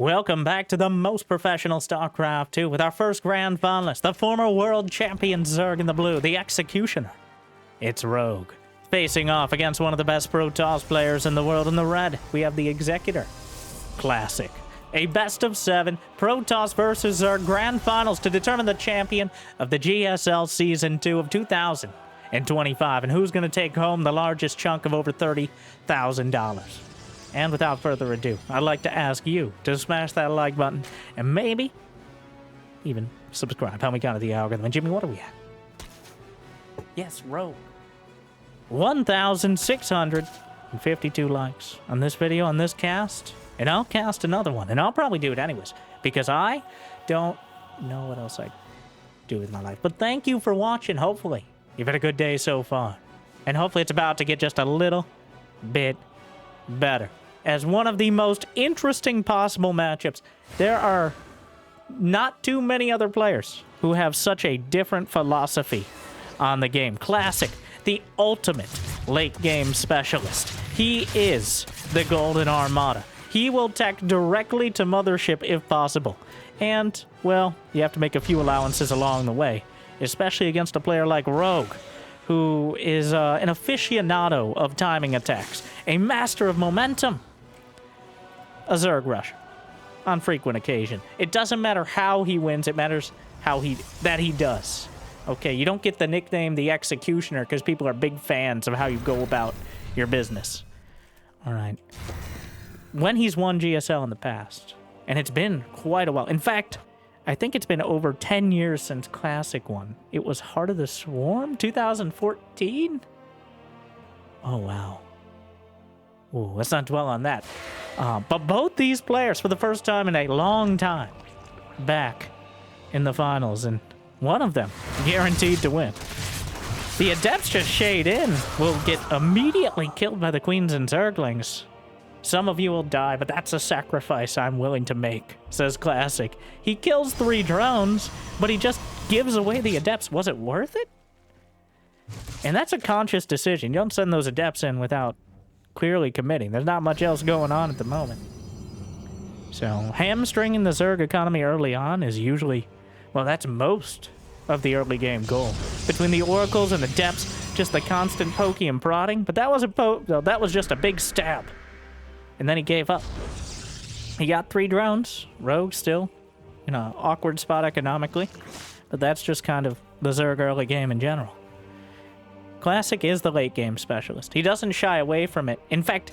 Welcome back to the most professional StarCraft 2 with our first Grand Finalist, the former world champion Zerg in the blue, the Executioner. It's Rogue, facing off against one of the best Protoss players in the world in the red. We have the Executor. Classic. A best of 7 Protoss versus Zerg Grand Finals to determine the champion of the GSL Season 2 of 2025 and who's going to take home the largest chunk of over $30,000. And without further ado, I'd like to ask you to smash that like button and maybe even subscribe. How we got to the algorithm. And Jimmy, what are we at? Yes, Rogue. 1,652 likes on this video, on this cast. And I'll cast another one. And I'll probably do it anyways, because I don't know what else I do with my life. But thank you for watching. Hopefully, you've had a good day so far. And hopefully it's about to get just a little bit better. As one of the most interesting possible matchups, there are not too many other players who have such a different philosophy on the game. Classic, the ultimate late game specialist. He is the Golden Armada. He will tech directly to Mothership if possible. And, well, you have to make a few allowances along the way, especially against a player like Rogue, who is an aficionado of timing attacks, a master of momentum, a Zerg rusher on frequent occasion. It doesn't matter how he wins, it matters how he does. Okay, you don't get the nickname the Executioner because people are big fans of how you go about your business. All right. When he's won GSL in the past, and it's been quite a while. In fact, I think it's been over 10 years since Classic won. It was Heart of the Swarm, 2014? Oh, wow. Ooh, let's not dwell on that. But both these players, for the first time in a long time, back in the finals, and one of them guaranteed to win. The Adepts just shade in, will get immediately killed by the Queens and Zerglings. Some of you will die, but that's a sacrifice I'm willing to make, says Classic. He kills 3 drones, but he just gives away the Adepts. Was it worth it? And that's a conscious decision. You don't send those Adepts in without clearly committing. There's not much else going on at the moment. So, hamstringing the Zerg economy early on is usually, well, that's most of the early game goal. Between the Oracles and the Depths, just the constant poking and prodding. But that wasn't that was just a big stab. And then he gave up. He got 3 drones. Rogue still in an awkward spot economically. But that's just kind of the Zerg early game in general. Classic is the late game specialist. He doesn't shy away from it. In fact,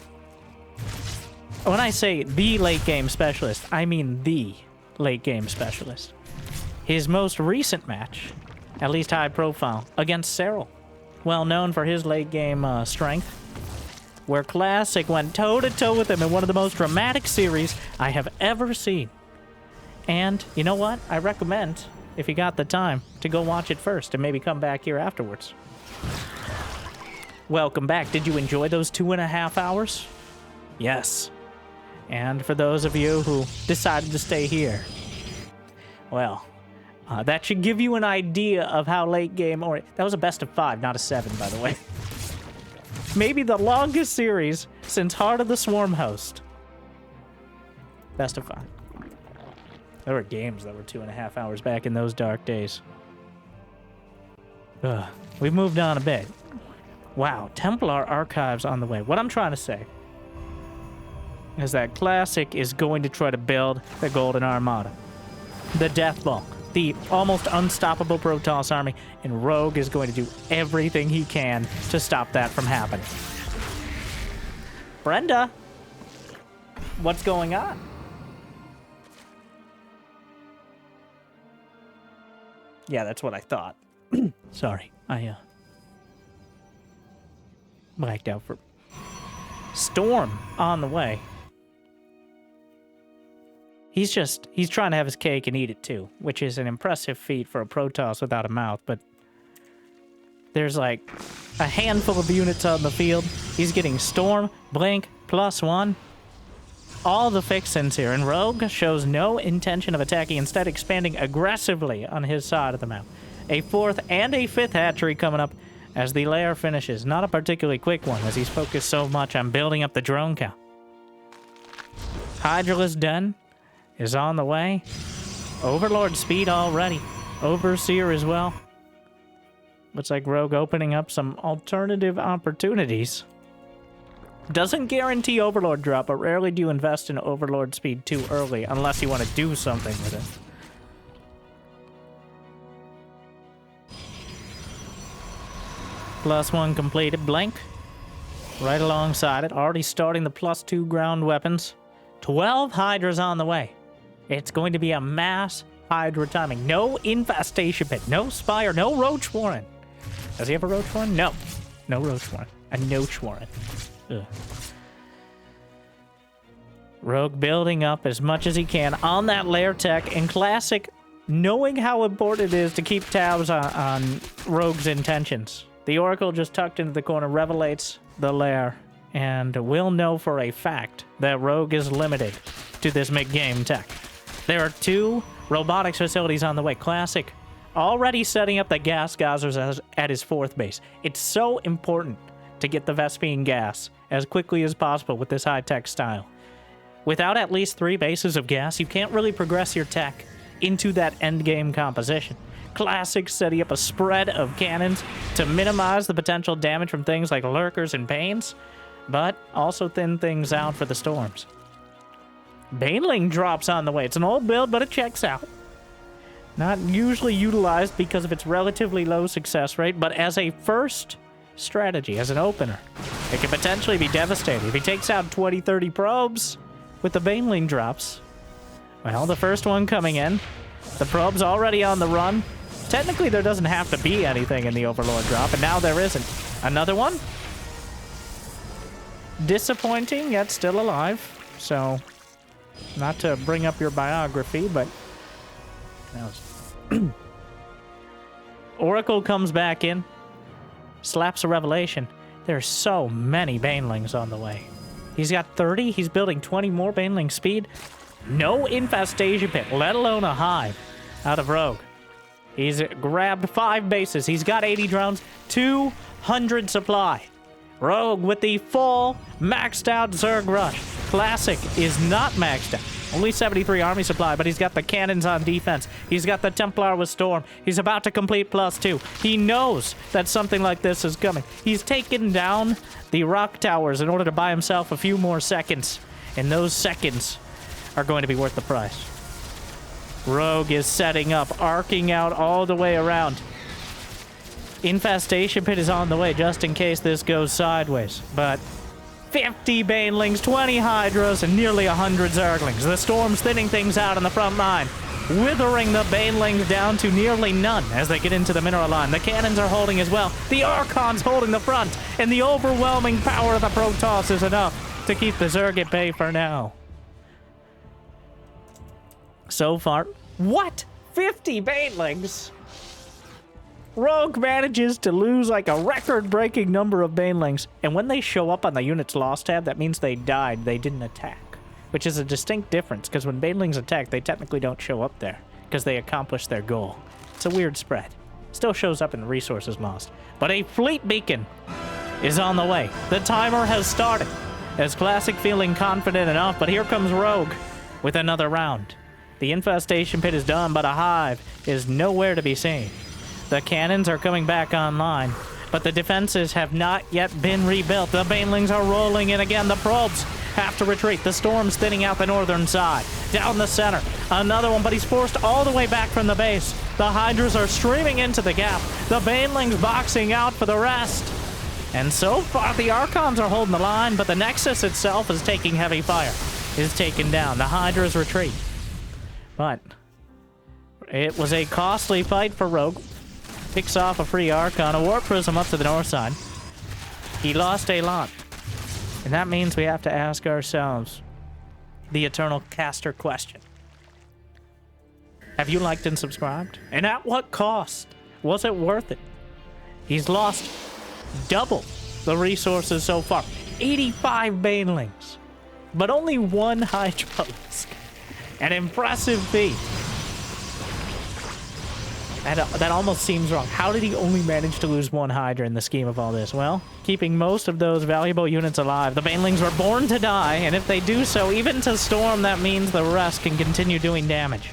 when I say the late game specialist, I mean the late game specialist. His most recent match, at least high profile, against Cyril, well known for his late game strength, where Classic went toe-to-toe with him in one of the most dramatic series I have ever seen. And you know what? I recommend, if you got the time, to go watch it first and maybe come back here afterwards. Welcome back. Did you enjoy those 2.5 hours? Yes. And for those of you who decided to stay here, well, that should give you an idea of how late game, or that was a best of 5, not a 7, by the way. Maybe the longest series since Heart of the Swarm host. Best of 5. There were games that were 2.5 hours back in those dark days. We've moved on a bit. Wow, Templar Archives on the way. What I'm trying to say is that Classic is going to try to build the Golden Armada, the Death Bulk, the almost unstoppable Protoss army, and Rogue is going to do everything he can to stop that from happening. Brenda, what's going on? Yeah, that's what I thought. Sorry, I blacked out for Storm on the way. He's trying to have his cake and eat it too, which is an impressive feat for a Protoss without a mouth, but there's like a handful of units on the field. He's getting Storm, Blink, +1. All the fixins here, and Rogue shows no intention of attacking, instead expanding aggressively on his side of the map. A 4th and a 5th hatchery coming up as the lair finishes. Not a particularly quick one, as he's focused so much on building up the drone count. Hydralisk Den is on the way. Overlord speed already. Overseer as well. Looks like Rogue opening up some alternative opportunities. Doesn't guarantee Overlord drop, but rarely do you invest in Overlord speed too early, unless you want to do something with it. +1 completed. Blink. Right alongside it. Already starting the +2 ground weapons. 12 Hydras on the way. It's going to be a mass Hydra timing. No infestation pit. No Spire. No Roach Warren. Does he have a Roach Warren? No. No Roach Warren. A Noach Warren. Ugh. Rogue building up as much as he can on that lair tech. And Classic knowing how important it is to keep tabs on Rogue's intentions. The Oracle just tucked into the corner revelates the lair. And we'll know for a fact that Rogue is limited to this mid-game tech. There are 2 robotics facilities on the way. Classic already setting up the gas geysers at his 4th base. It's so important to get the Vespene gas as quickly as possible with this high-tech style. Without at least 3 bases of gas, you can't really progress your tech into that endgame composition. Classic setting up a spread of cannons to minimize the potential damage from things like lurkers and pains, but also thin things out for the storms. Baneling drops on the way. It's an old build, but it checks out. Not usually utilized because of its relatively low success rate, but as a first strategy, as an opener, it can potentially be devastating. If he takes out 20-30 probes with the Baneling drops, well, the first one coming in, the probe's already on the run. Technically, there doesn't have to be anything in the Overlord drop, and now there isn't. Another one? Disappointing, yet still alive. So, not to bring up your biography, but... Oracle comes back in, slaps a revelation. There's so many Banelings on the way. He's got 30, he's building 20 more Baneling speed. No infestation pit, let alone a hive out of Rogue. He's grabbed 5 bases. He's got 80 drones, 200 supply. Rogue with the full maxed out Zerg rush. Classic is not maxed out. Only 73 army supply, but he's got the cannons on defense. He's got the Templar with Storm. He's about to complete +2. He knows that something like this is coming. He's taken down the rock towers in order to buy himself a few more seconds. And those seconds are going to be worth the price. Rogue is setting up, arcing out all the way around. Infestation pit is on the way just in case this goes sideways. But 50 Banelings, 20 Hydras, and nearly 100 Zerglings. The Storm's thinning things out on the front line, withering the Banelings down to nearly none as they get into the mineral line. The cannons are holding as well. The Archon's holding the front, and the overwhelming power of the Protoss is enough to keep the Zerg at bay for now. So far, what? 50 Banelings? Rogue manages to lose like a record-breaking number of Banelings, and when they show up on the unit's loss tab, that means they died, they didn't attack. Which is a distinct difference, because when Banelings attack, they technically don't show up there, because they accomplished their goal. It's a weird spread. Still shows up in the resources lost. But a fleet beacon is on the way. The timer has started. As Classic feeling confident enough, but here comes Rogue with another round. The infestation pit is done, but a hive is nowhere to be seen. The cannons are coming back online, but the defenses have not yet been rebuilt. The Banelings are rolling in again. The probes have to retreat. The Storm's thinning out the northern side. Down the center, another one, but he's forced all the way back from the base. The Hydras are streaming into the gap. The Banelings boxing out for the rest. And so far, the Archons are holding the line, but the Nexus itself is taking heavy fire. Is taken down. The Hydras retreat. But it was a costly fight for Rogue. Picks off a free Archon, a Warp Prism up to the north side. He lost a lot. And that means we have to ask ourselves the eternal caster question. Have you liked and subscribed? And at what cost? Was it worth it? He's lost double the resources so far. 85 Banelings. But only 1 Hydra. An impressive feat. That almost seems wrong. How did he only manage to lose one Hydra in the scheme of all this? Well, keeping most of those valuable units alive. The Banelings were born to die, and if they do so, even to Storm, that means the rest can continue doing damage.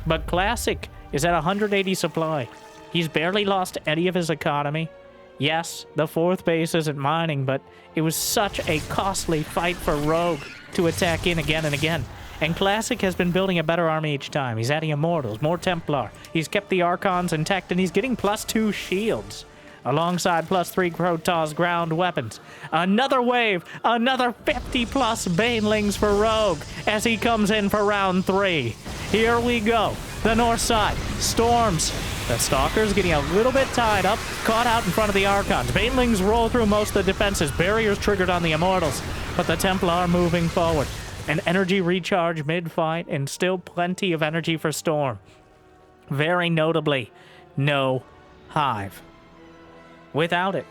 But Classic is at 180 supply. He's barely lost any of his economy. Yes, the 4th base isn't mining, but it was such a costly fight for Rogue to attack in again and again. And Classic has been building a better army each time. He's adding Immortals, more Templar. He's kept the Archons intact, and he's getting +2 shields, alongside +3 Protoss ground weapons. Another wave, another 50+ Banelings for Rogue as he comes in for round 3. Here we go. The north side, Storms. The Stalker's getting a little bit tied up, caught out in front of the Archons. Banelings roll through most of the defenses, barriers triggered on the Immortals, but the Templar moving forward. An energy recharge mid-fight, and still plenty of energy for Storm. Very notably, no Hive. Without it,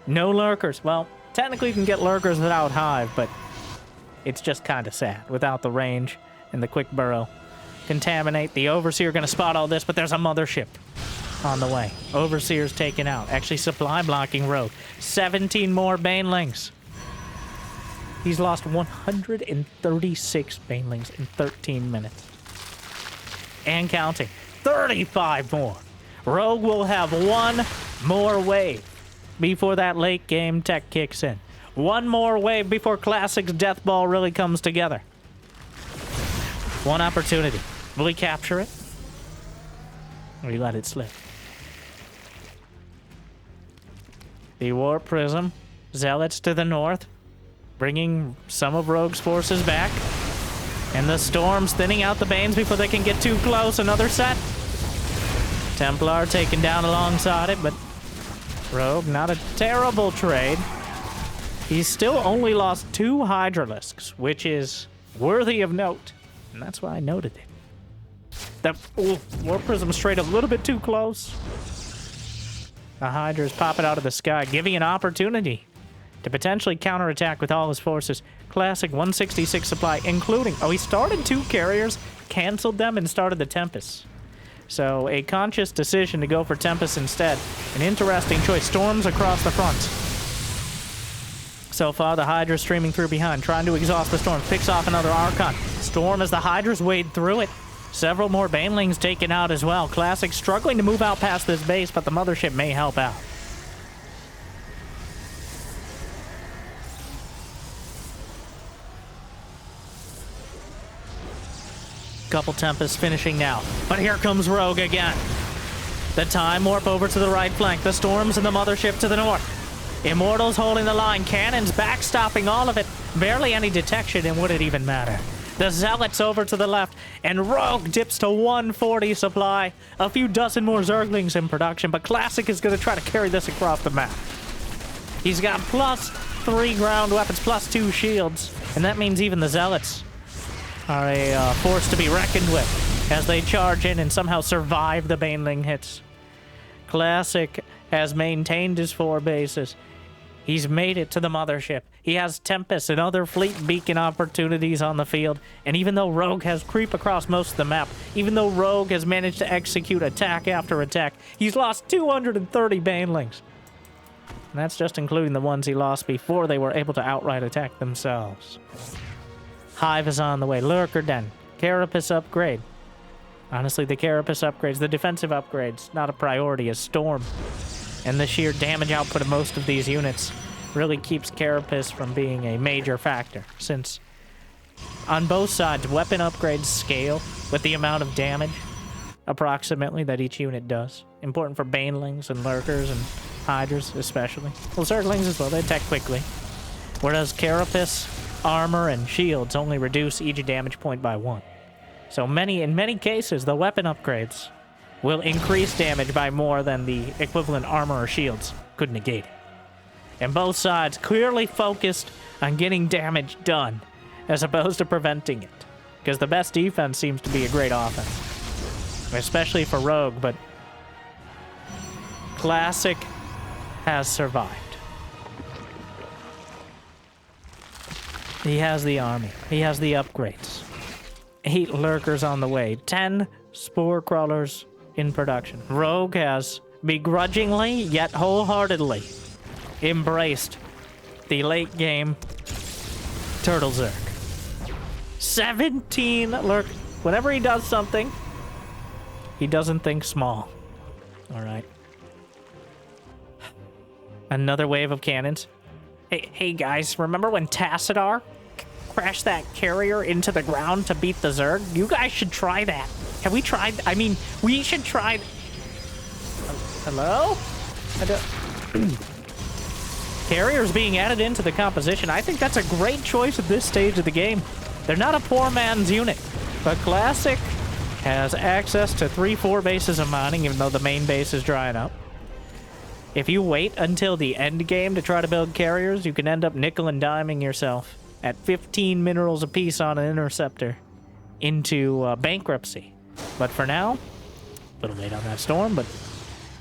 no Lurkers. Well, technically you can get Lurkers without Hive, but it's just kind of sad. Without the range and the quick burrow. Contaminate. The Overseer going to spot all this, but there's a Mothership on the way. Overseer's taken out. Actually supply blocking Rogue. 17 more Banelings. He's lost 136 Banelings in 13 minutes. And counting. 35 more. Rogue will have one more wave before that late game tech kicks in. One more wave before Classic's death ball really comes together. One opportunity. Will he capture it? Or he let it slip? The Warp Prism. Zealots to the north, bringing some of Rogue's forces back. And the Storm's thinning out the Banes before they can get too close. Another set. Templar taken down alongside it, but Rogue, not a terrible trade. He's still only lost 2 Hydralisks, which is worthy of note. And that's why I noted it. That War Prism straight a little bit too close. The Hydra's popping out of the sky, giving an opportunity to potentially counterattack with all his forces. Classic 166 supply, including... Oh, he started 2 carriers, canceled them, and started the Tempest. So, a conscious decision to go for Tempest instead. An interesting choice. Storms across the front. So far, the Hydra streaming through behind, trying to exhaust the Storm. Picks off another Archon. Storm as the Hydra's wade through it. Several more Banelings taken out as well. Classic struggling to move out past this base, but the Mothership may help out. Couple Tempests finishing now. But here comes Rogue again. The Time Warp over to the right flank. The Storms and the Mothership to the north. Immortals holding the line. Cannons backstopping all of it. Barely any detection, and would it even matter? The Zealots over to the left. And Rogue dips to 140 supply. A few dozen more Zerglings in production, but Classic is going to try to carry this across the map. He's got +3 ground weapons, +2 shields. And that means even the Zealots are a force to be reckoned with as they charge in and somehow survive the Baneling hits. Classic has maintained his 4 bases. He's made it to the Mothership. He has Tempest and other fleet beacon opportunities on the field. And even though Rogue has creep across most of the map, even though Rogue has managed to execute attack after attack, he's lost 230 Banelings. And that's just including the ones he lost before they were able to outright attack themselves. Hive is on the way. Lurker Den. Carapace upgrade. Honestly, the Carapace upgrades, the defensive upgrades, not a priority as Storm. And the sheer damage output of most of these units really keeps Carapace from being a major factor, since on both sides, weapon upgrades scale with the amount of damage, approximately, that each unit does. Important for Banelings and Lurkers and Hydras, especially. Well, Zerglings as well, they attack quickly. Whereas Carapace, armor, and shields only reduce each damage point by 1. So in many cases, the weapon upgrades will increase damage by more than the equivalent armor or shields could negate it. And both sides clearly focused on getting damage done, as opposed to preventing it. Because the best defense seems to be a great offense. Especially for Rogue, but Classic has survived. He has the army. He has the upgrades. 8 Lurkers on the way. 10 Spore Crawlers in production. Rogue has begrudgingly yet wholeheartedly embraced the late game Turtle Zerg. 17 lurk. Whenever he does something, he doesn't think small. All right. Another wave of cannons. Hey guys, remember when Tassadar crashed that carrier into the ground to beat the Zerg? You guys should try that. Have we tried? I mean, we should try. Hello? I don't... Carriers being added into the composition. I think that's a great choice at this stage of the game. They're not a poor man's unit, but Classic has access to 3-4 bases of mining, even though the main base is drying up. If you wait until the end game to try to build carriers, you can end up nickel and diming yourself at 15 minerals apiece on an interceptor into bankruptcy. But for now, a little late on that storm, but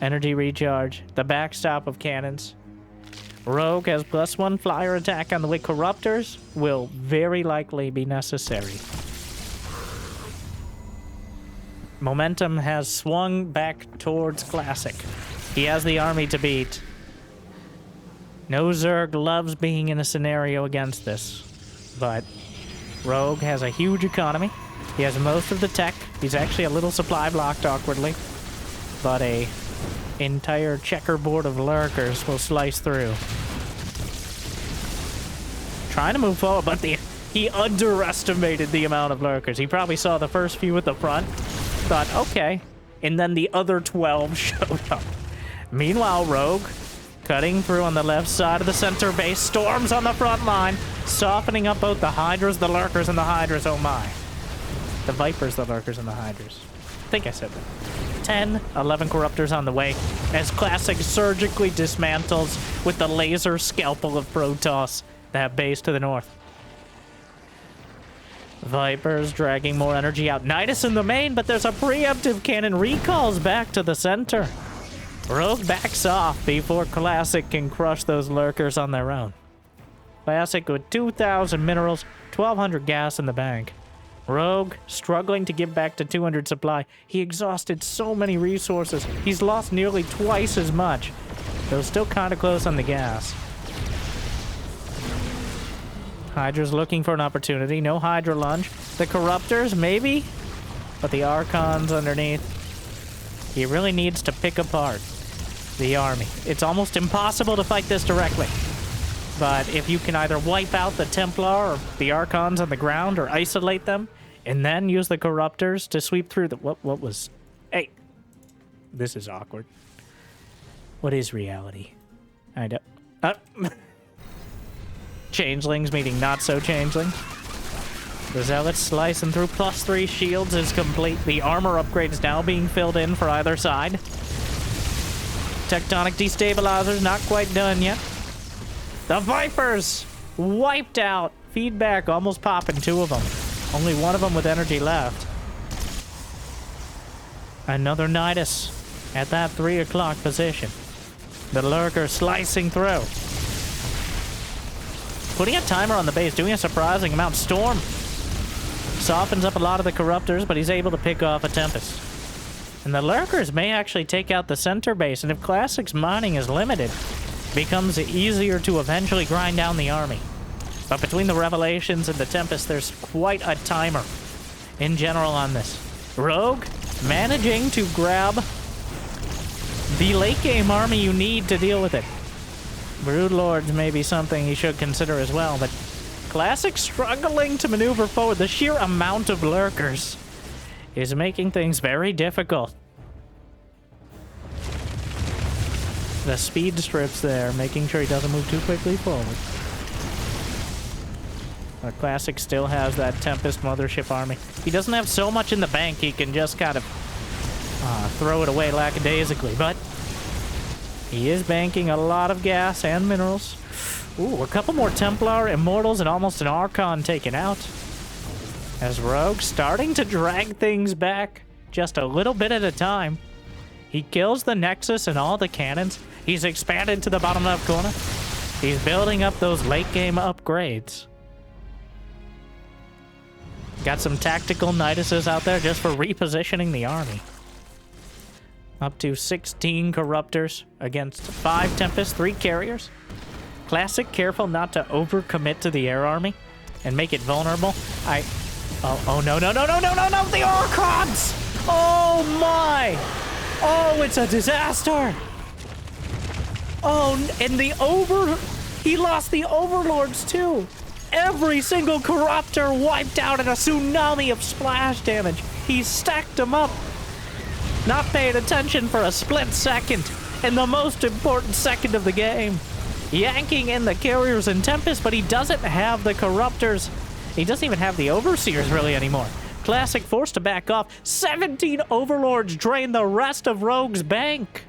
energy recharge, the backstop of cannons. Rogue has +1 flyer attack on the way. Corruptors will very likely be necessary. Momentum has swung back towards Classic. He has the army to beat. No Zerg loves being in a scenario against this, but Rogue has a huge economy. He has most of the tech. He's actually a little supply blocked awkwardly, but a entire checkerboard of lurkers will slice through. Trying to move forward, but he underestimated the amount of lurkers. He probably saw the first few at the front, thought, okay, and then the other 12 showed up. Meanwhile, Rogue, cutting through on the left side of the center base, storms on the front line, softening up both the Hydras, the Lurkers, and the Hydras. Oh my. The Vipers, the Lurkers, and the Hydras. I think I said that. 10, 11 Corruptors on the way, as Classic surgically dismantles with the laser scalpel of Protoss that base to the north. Vipers dragging more energy out. Nidus in the main, but there's a preemptive cannon. Recalls back to the center. Rogue backs off before Classic can crush those lurkers on their own. Classic with 2,000 minerals, 1,200 gas in the bank. Rogue struggling to give back to 200 supply. He exhausted so many resources. He's lost nearly twice as much, though still kind of close on the gas. Hydra's looking for an opportunity. No Hydra lunge. The Corruptors, maybe? But the Archons underneath. He really needs to pick apart the army. It's almost impossible to fight this directly. But if you can either wipe out the Templar or the Archons on the ground or isolate them, and then use the Corruptors to sweep through the... What was... Hey. This is awkward. What is reality? I don't... Changelings meeting not so changeling. The Zealots slicing through. +3 shields is complete. The armor upgrade is now being filled in for either side. Tectonic destabilizers not quite done yet. The Vipers wiped out. Feedback almost popping 2 of them. Only 1 of them with energy left. Another Nidus at that 3 o'clock position. The Lurker slicing through. Putting a timer on the base, doing a surprising amount. Storm softens up a lot of the Corruptors, but he's able to pick off a Tempest. And the Lurkers may actually take out the center base, and if Classic's mining is limited, it becomes easier to eventually grind down the army. But between the Revelations and the Tempest, there's quite a timer in general on this. Rogue managing to grab the late game army you need to deal with it. Brood Lords may be something you should consider as well, but Classic struggling to maneuver forward. The sheer amount of lurkers is making things very difficult. The speed strips there, making sure he doesn't move too quickly forward. But Classic still has that Tempest Mothership army. He doesn't have so much in the bank, he can just kind of throw it away lackadaisically, but he is banking a lot of gas and minerals. Ooh, a couple more Templar, Immortals, and almost an Archon taken out. As Rogue starting to drag things back just a little bit at a time. He kills the Nexus and all the cannons. He's expanded to the bottom left corner. He's building up those late game upgrades. Got some tactical Niduses out there just for repositioning the army. Up to 16 Corruptors against 5 Tempests, 3 Carriers. Classic, careful not to overcommit to the air army and make it vulnerable. Oh, no, no, no, no, no, no, no, the Archons! Oh, my! Oh, it's a disaster! Oh, and he lost the Overlords, too! Every single Corruptor wiped out in a tsunami of splash damage. He stacked them up, not paying attention for a split second, in the most important second of the game. Yanking in the Carriers and Tempests, but he doesn't have the Corruptors. He doesn't even have the Overseers really anymore. Classic forced to back off. 17 Overlords drain the rest of Rogue's bank.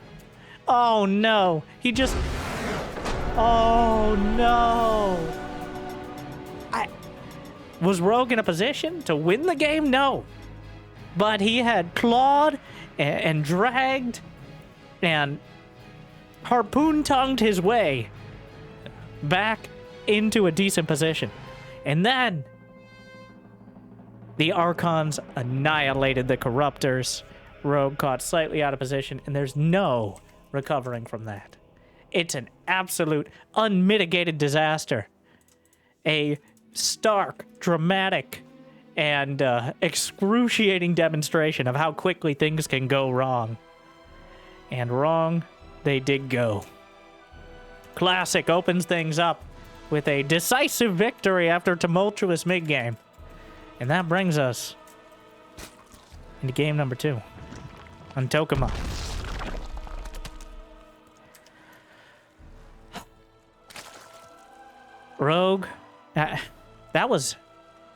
Oh no. Oh no. Was Rogue in a position to win the game? No. But he had clawed and dragged and harpoon-tongued his way back into a decent position. And then the Archons annihilated the Corruptors. Rogue caught slightly out of position, and there's no recovering from that. It's an absolute unmitigated disaster. A stark, dramatic, and excruciating demonstration of how quickly things can go wrong. And wrong they did go. Classic opens things up with a decisive victory after a tumultuous mid-game. And that brings us into game number 2 on Tokuma. Rogue, that was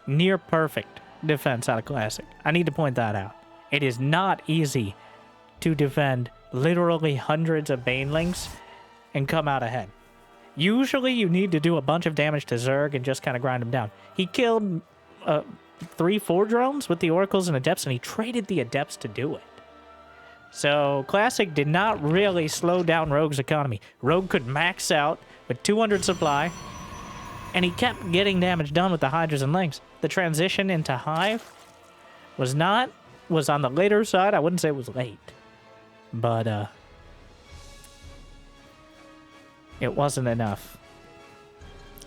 near perfect defense out of Classic. I need to point that out. It is not easy to defend literally hundreds of Banelings and come out ahead. Usually you need to do a bunch of damage to Zerg and just kind of grind them down. He killed 3-4 drones with the Oracles and Adepts, and he traded the Adepts to do it. So Classic did not really slow down Rogue's economy. Rogue could max out with 200 supply, and he kept getting damage done with the Hydras and Lynx. The transition into Hive was on the later side. I wouldn't say it was late, but it wasn't enough.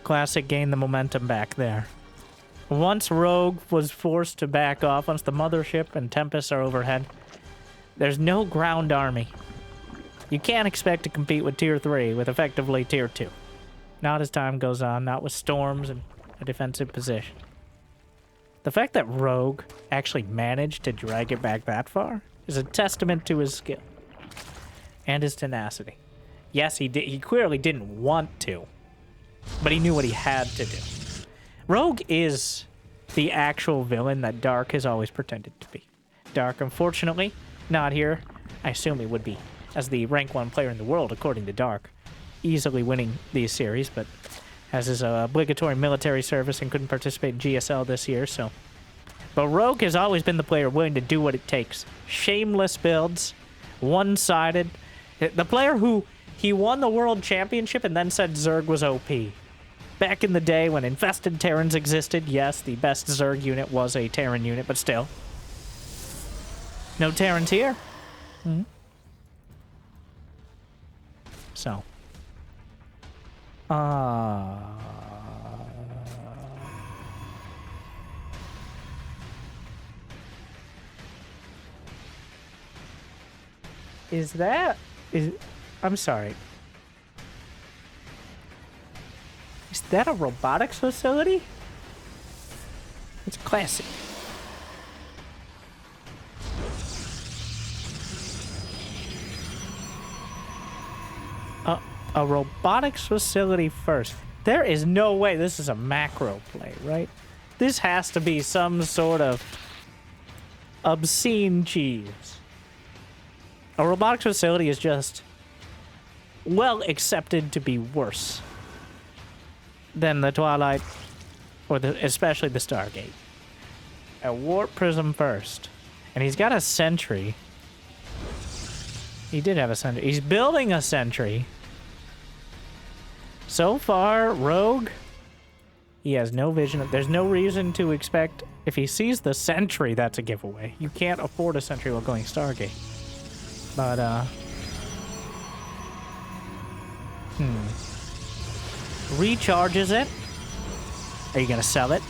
Classic gained the momentum back there. Once Rogue was forced to back off, once the Mothership and Tempests are overhead, there's no ground army. You can't expect to compete with Tier 3 with effectively Tier 2. Not as time goes on, not with storms and a defensive position. The fact that Rogue actually managed to drag it back that far is a testament to his skill and his tenacity. Yes, he clearly didn't want to, but he knew what he had to do. Rogue is the actual villain that Dark has always pretended to be. Dark, unfortunately, not here. I assume he would be, as the rank 1 player in the world, according to Dark, easily winning these series, but has his obligatory military service and couldn't participate in GSL this year, so. But Rogue has always been the player willing to do what it takes. Shameless builds, one-sided. The player who he won the World Championship and then said Zerg was OP. Back in the day when infested Terrans existed, yes, the best Zerg unit was a Terran unit, but still. No Terrans here. Mm-hmm. So. I'm sorry. Is that a robotics facility? It's Classic. A robotics facility first. There is no way this is a macro play, right? This has to be some sort of obscene cheese. A robotics facility is just well accepted to be worse than the Twilight, or especially the Stargate. A warp prism first. And he's got a sentry. He did have a sentry. He's building a sentry. So far, Rogue, he has no vision. There's no reason to expect, if he sees the sentry, that's a giveaway. You can't afford a sentry while going Stargate. But, recharges it. Are you gonna sell it?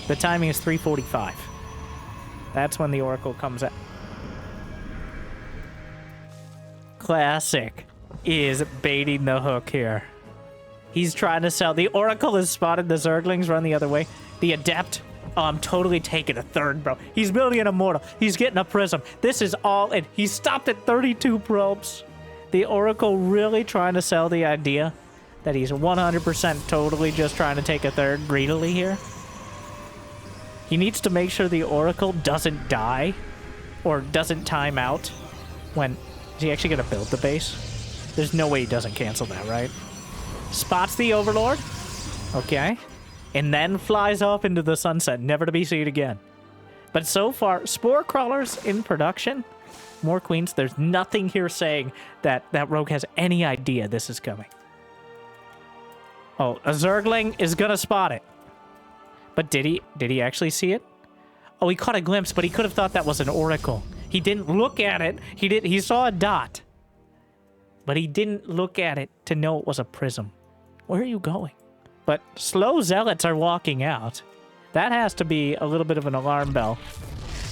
The timing is 3:45. That's when the Oracle comes out. Classic is baiting the hook here. He's trying to sell. The Oracle has spotted the Zerglings run the other way. The Adept, oh, I'm totally taking a third, bro. He's building an Immortal. He's getting a Prism. This is all in. He stopped at 32 probes. The Oracle really trying to sell the idea that he's 100% totally just trying to take a third greedily here. He needs to make sure the Oracle doesn't die or doesn't time out when... Is he actually going to build the base? There's no way he doesn't cancel that, right? Spots the Overlord. Okay. And then flies off into the sunset, never to be seen again. But so far, Spore Crawlers in production. More Queens. There's nothing here saying that Rogue has any idea this is coming. Oh, a Zergling is going to spot it. But did he actually see it? Oh, he caught a glimpse, but he could have thought that was an Oracle. He didn't look at it. He saw a dot. But he didn't look at it to know it was a prism. Where are you going? But slow Zealots are walking out. That has to be a little bit of an alarm bell.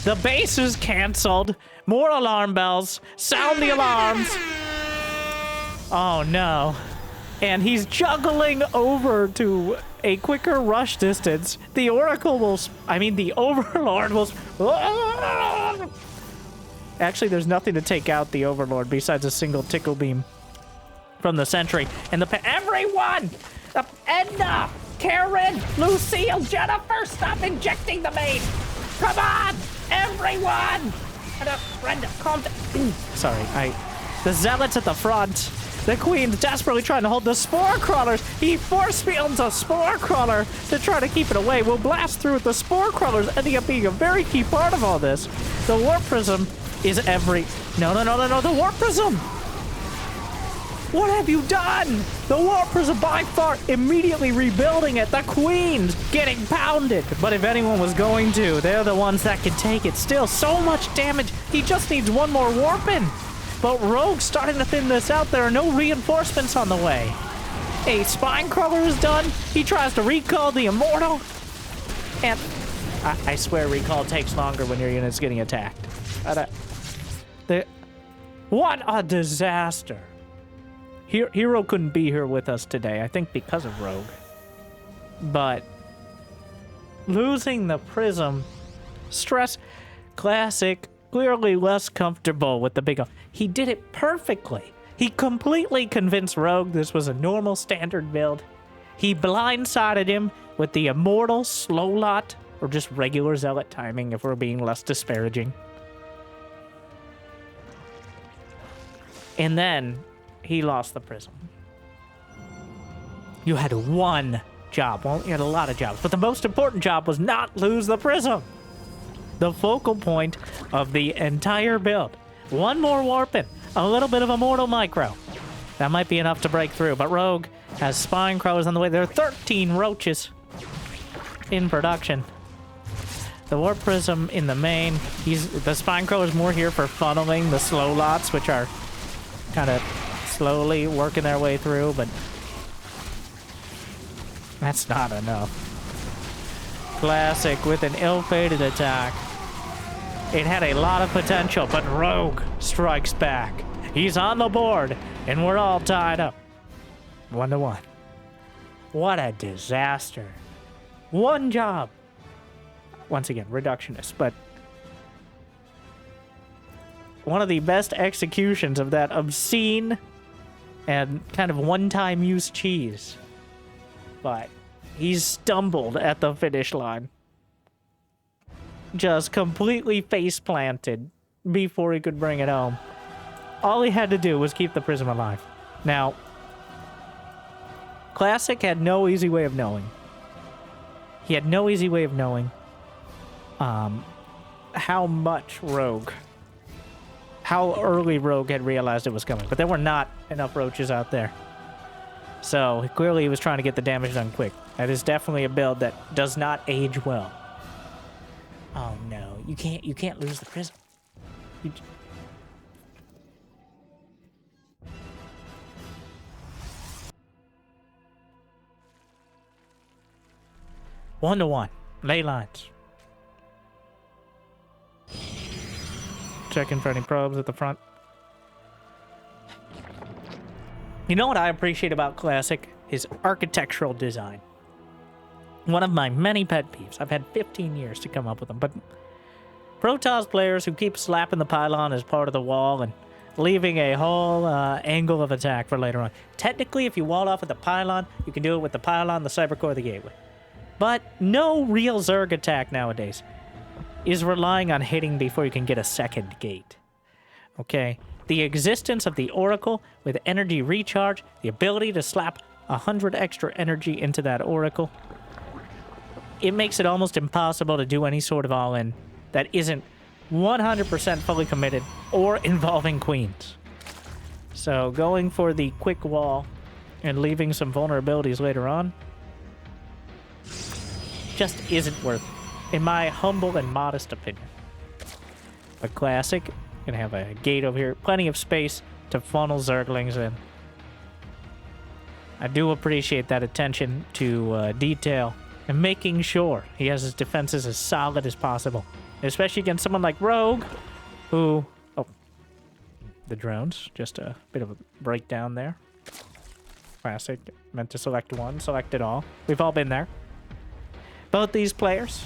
The base is canceled. More alarm bells. Sound the alarms. Oh, no. And he's juggling over to a quicker rush distance. The Oracle will... I mean, the Overlord will... Actually, there's nothing to take out the Overlord besides a single tickle beam from the sentry. And everyone! Edna! Karen! Lucille! Jennifer! Stop injecting the main! Come on! Everyone! Brenda, calm down. Sorry, the Zealots at the front. The Queen's desperately trying to hold the Spore Crawlers. He force fields a Spore Crawler to try to keep it away. We'll blast through with the Spore Crawlers ending up being a very key part of all this. The Warp Prism is No, the Warp Prism! What have you done? The Warp Prism by far immediately rebuilding it. The Queen's getting pounded. But if anyone was going to, they're the ones that can take it. Still, so much damage. He just needs one more Warpin'. But Rogue's starting to thin this out. There are no reinforcements on the way. A Spine Crawler is done. He tries to recall the Immortal. And I swear recall takes longer when your unit's getting attacked. What a disaster. Hero couldn't be here with us today, I think because of Rogue. But losing the Prism, stress, classic, clearly less comfortable with the big... He did it perfectly. He completely convinced Rogue this was a normal standard build. He blindsided him with the Immortal slow lot, or just regular Zealot timing if we're being less disparaging. And then he lost the Prism. You had one job. Well, you had a lot of jobs, but the most important job was not lose the Prism. The focal point of the entire build. One more Warpin', a little bit of Immortal Micro. That might be enough to break through, but Rogue has Spine Crawlers on the way. There are 13 Roaches in production. The Warp Prism in the main. The Spine Crawler's more here for funneling the slow lots, which are kind of slowly working their way through, but that's not enough. Classic with an ill-fated attack. It had a lot of potential, but Rogue strikes back. He's on the board, and we're all tied up. 1-1. What a disaster. One job. Once again, reductionist, but one of the best executions of that obscene and kind of one-time use cheese. But he stumbled at the finish line. Just completely face-planted before he could bring it home. All he had to do was keep the Prism alive. Now, Classic had no easy way of knowing. He had no easy way of knowing how much Rogue, how early Rogue had realized it was coming. But there were not enough Roaches out there. So clearly he was trying to get the damage done quick. That is definitely a build that does not age well. Oh no, you can't lose the Prism. 1-to-1. Ley lines. Checking for any probes at the front. You know what I appreciate about Classic? His architectural design. One of my many pet peeves. I've had 15 years to come up with them, but Protoss players who keep slapping the pylon as part of the wall and leaving a whole angle of attack for later on. Technically, if you wall off with the pylon, you can do it with the pylon, the cyber core, the gateway. But no real Zerg attack nowadays is relying on hitting before you can get a second gate. Okay? The existence of the Oracle with energy recharge, the ability to slap 100 extra energy into that Oracle, it makes it almost impossible to do any sort of all-in that isn't 100% fully committed or involving queens. So going for the quick wall and leaving some vulnerabilities later on just isn't worth it, in my humble and modest opinion. But Classic, gonna have a gate over here, plenty of space to funnel Zerglings in. I do appreciate that attention to detail and making sure he has his defenses as solid as possible. Especially against someone like Rogue, who... Oh, the drones. Just a bit of a breakdown there. Classic. Meant to select one, select it all. We've all been there. Both these players,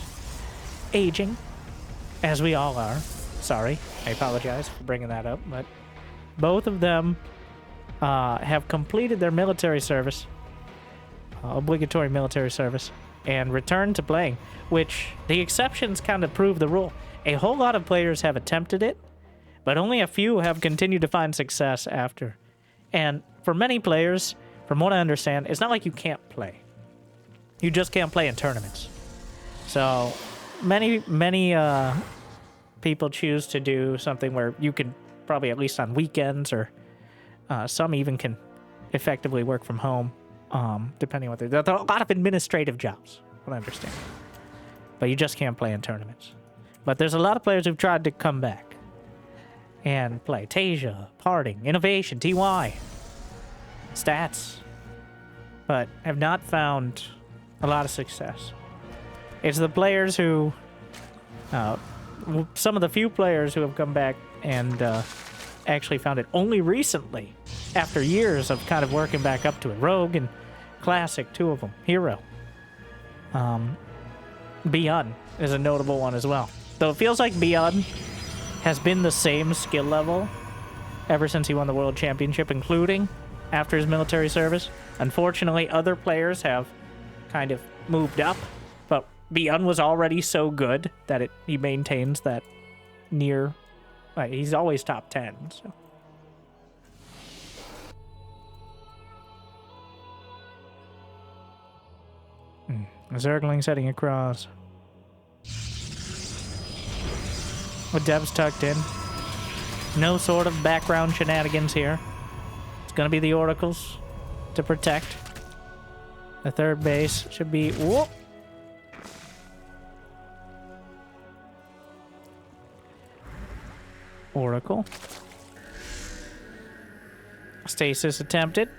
aging, as we all are. Sorry, I apologize for bringing that up, but both of them have completed their military service, obligatory military service, and returned to playing, which the exceptions kind of prove the rule. A whole lot of players have attempted it, but only a few have continued to find success after. And for many players, from what I understand, it's not like you can't play. You just can't play in tournaments. So many people choose to do something where you can probably, at least on weekends, or some even can effectively work from home. Depending on what there are a lot of administrative jobs, what I understand. But you just can't play in tournaments. But there's a lot of players who've tried to come back and play. Tasia, Parting, Innovation, TY, Stats, but have not found a lot of success. It's the players who, some of the few players who have come back and actually found it only recently, after years of kind of working back up to it. Rogue and Classic, two of them. Hero. Beyond is a notable one as well. Though it feels like Beyond has been the same skill level ever since he won the World Championship, including after his military service. Unfortunately, other players have kind of moved up, but Beyond was already so good that he maintains that near... he's always top 10, so... Zerglings heading across. With devs tucked in. No sort of background shenanigans here. It's gonna be the Oracles to protect. The third base should be... Whoop! Oracle. Stasis attempted.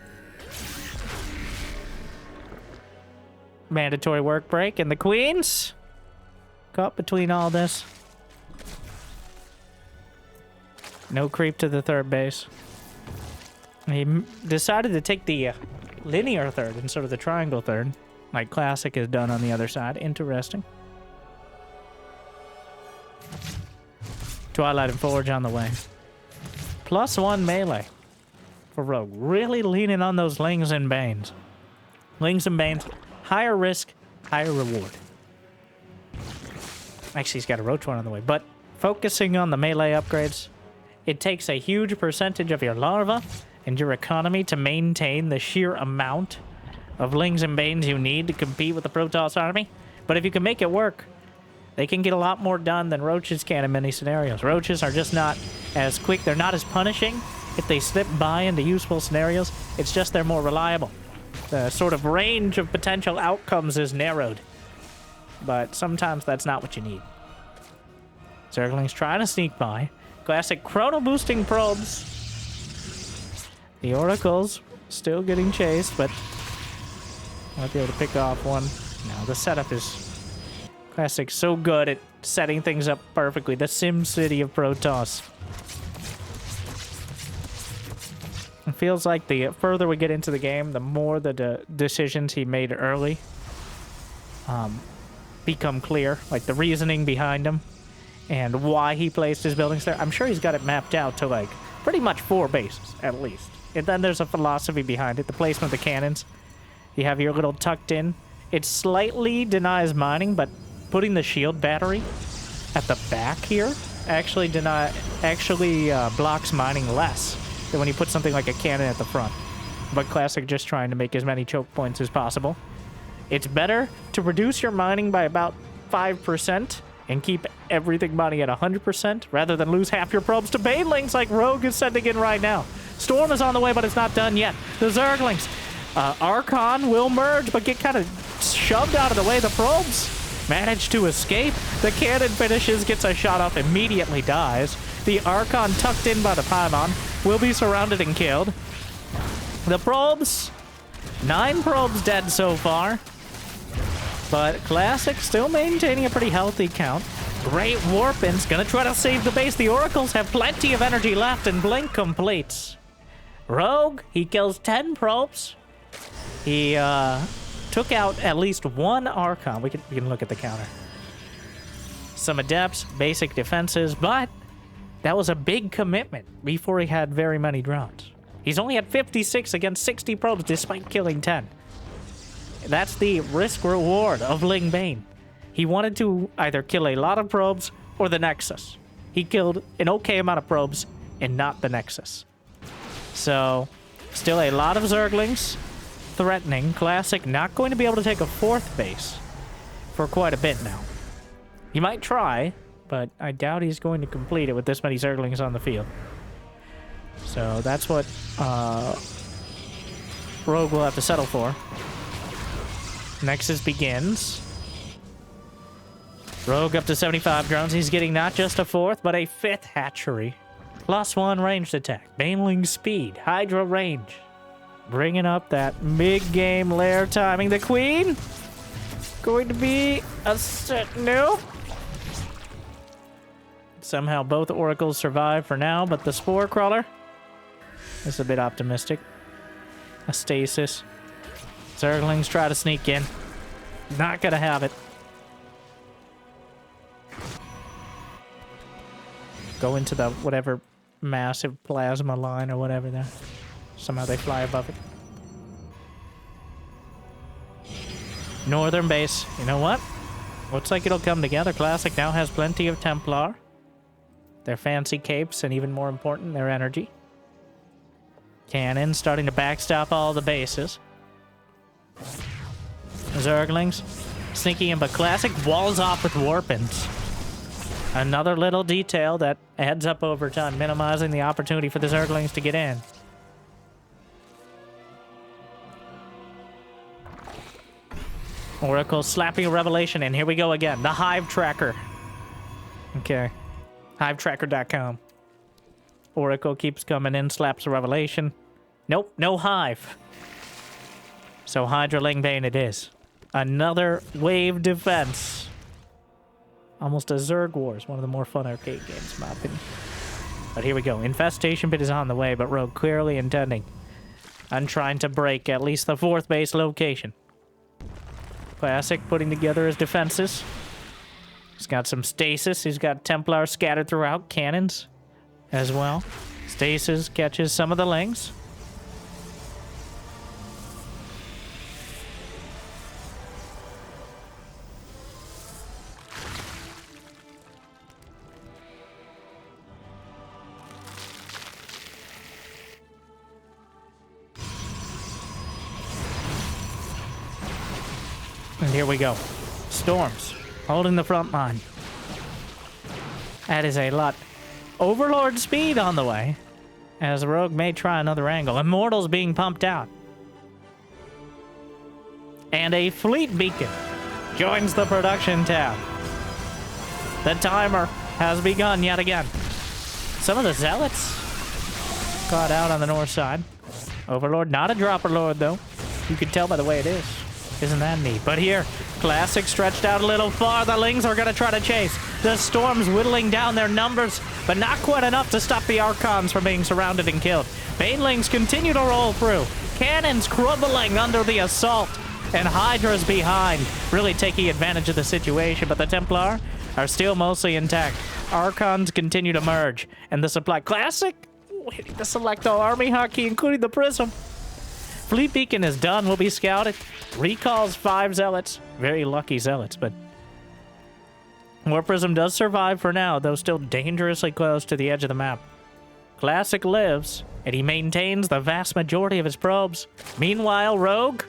Mandatory work break, and the Queens caught between all this. No creep to the third base. He decided to take the linear third instead of the triangle third, like Classic has done on the other side. Interesting. Twilight and Forge on the way. +1 melee for Rogue. Really leaning on those Lings and Banes. Lings and Banes. Higher risk, higher reward. Actually, he's got a Roach one on the way. But focusing on the melee upgrades, it takes a huge percentage of your larva and your economy to maintain the sheer amount of Lings and Banes you need to compete with the Protoss army. But if you can make it work, they can get a lot more done than Roaches can in many scenarios. Roaches are just not as quick. They're not as punishing if they slip by into useful scenarios. It's just they're more reliable. The sort of range of potential outcomes is narrowed. But sometimes that's not what you need. Zerglings trying to sneak by. Classic chrono boosting probes. The Oracles still getting chased, but might be able to pick off one. No, the setup is Classic, so good at setting things up perfectly. The Sim City of Protoss. It feels like the further we get into the game, the more the decisions he made early become clear. Like the reasoning behind them and why he placed his buildings there. I'm sure he's got it mapped out to like pretty much 4 bases at least. And then there's a philosophy behind it. The placement of the cannons. You have your little tucked in. It slightly denies mining, but putting the shield battery at the back here actually blocks mining less than when you put something like a cannon at the front. But Classic just trying to make as many choke points as possible. It's better to reduce your mining by about 5% and keep everything mining at 100% rather than lose half your probes to banelings like Rogue is sending in right now. Storm is on the way, but it's not done yet. The Zerglings. Archon will merge, but get kind of shoved out of the way. The probes manage to escape. The cannon finishes, gets a shot off, immediately dies. The Archon tucked in by the pylon will be surrounded and killed. The probes, 9 probes dead so far. But Classic still maintaining a pretty healthy count. Great Warpin's gonna try to save the base. The Oracles have plenty of energy left and Blink completes. Rogue, he kills 10 probes. He took out at least 1 Archon. We can look at the counter. Some Adepts, basic defenses, but that was a big commitment before he had very many drones. He's only at 56 against 60 probes despite killing 10. That's the risk-reward of Ling Bane. He wanted to either kill a lot of probes or the Nexus. He killed an okay amount of probes and not the Nexus. So, still a lot of Zerglings threatening. Classic not going to be able to take a 4th base for quite a bit now. He might try, but I doubt he's going to complete it with this many Zerglings on the field. So that's what Rogue will have to settle for. Nexus begins. Rogue up to 75 drones. He's getting not just a 4th, but a 5th hatchery. +1 ranged attack. Baneling speed. Hydra range. Bringing up that mid-game lair timing. The Queen going to be a no. Somehow both Oracles survive for now, but the Spore Crawler is a bit optimistic. A Stasis. Zerglings try to sneak in. Not gonna have it. Go into the whatever massive plasma line or whatever there. Somehow they fly above it. Northern base. You know what? Looks like it'll come together. Classic now has plenty of Templar. Their fancy capes, and even more important, their energy. Cannons starting to backstop all the bases. Zerglings sneaking in, but Classic walls off with Warpins. Another little detail that adds up over time, minimizing the opportunity for the Zerglings to get in. Oracle slapping a revelation, and here we go again. The Hive Tracker. Okay. HiveTracker.com. Oracle keeps coming in, slaps a revelation. Nope, no Hive. So Hydra Ling Bane it is. Another wave defense. Almost a Zerg Wars, one of the more fun arcade games, in my opinion. But here we go. Infestation Pit is on the way, but Rogue clearly intending on trying to break at least the 4th base location. Classic putting together his defenses. He's got some Stasis. He's got Templar scattered throughout. Cannons as well. Stasis catches some of the Lings. And here we go. Storms holding the front line. That is a lot. Overlord speed on the way, as Rogue may try another angle. Immortals being pumped out. And a fleet beacon joins the production tab. The timer has begun yet again. Some of the Zealots caught out on the north side. Overlord, not a dropper lord though. You can tell by the way it is. Isn't that neat? But here, Classic stretched out a little far. The Lings are going to try to chase. The Storm's whittling down their numbers, but not quite enough to stop the Archons from being surrounded and killed. Banelings continue to roll through. Cannons crumbling under the assault. And Hydra's behind, really taking advantage of the situation. But the Templar are still mostly intact. Archons continue to merge. And the supply... Classic? Hitting the select all army hockey, including the Prism. Fleet Beacon is done, will be scouted. Recalls 5 Zealots. Very lucky Zealots, but... War Prism does survive for now, though still dangerously close to the edge of the map. Classic lives, and he maintains the vast majority of his probes. Meanwhile, Rogue...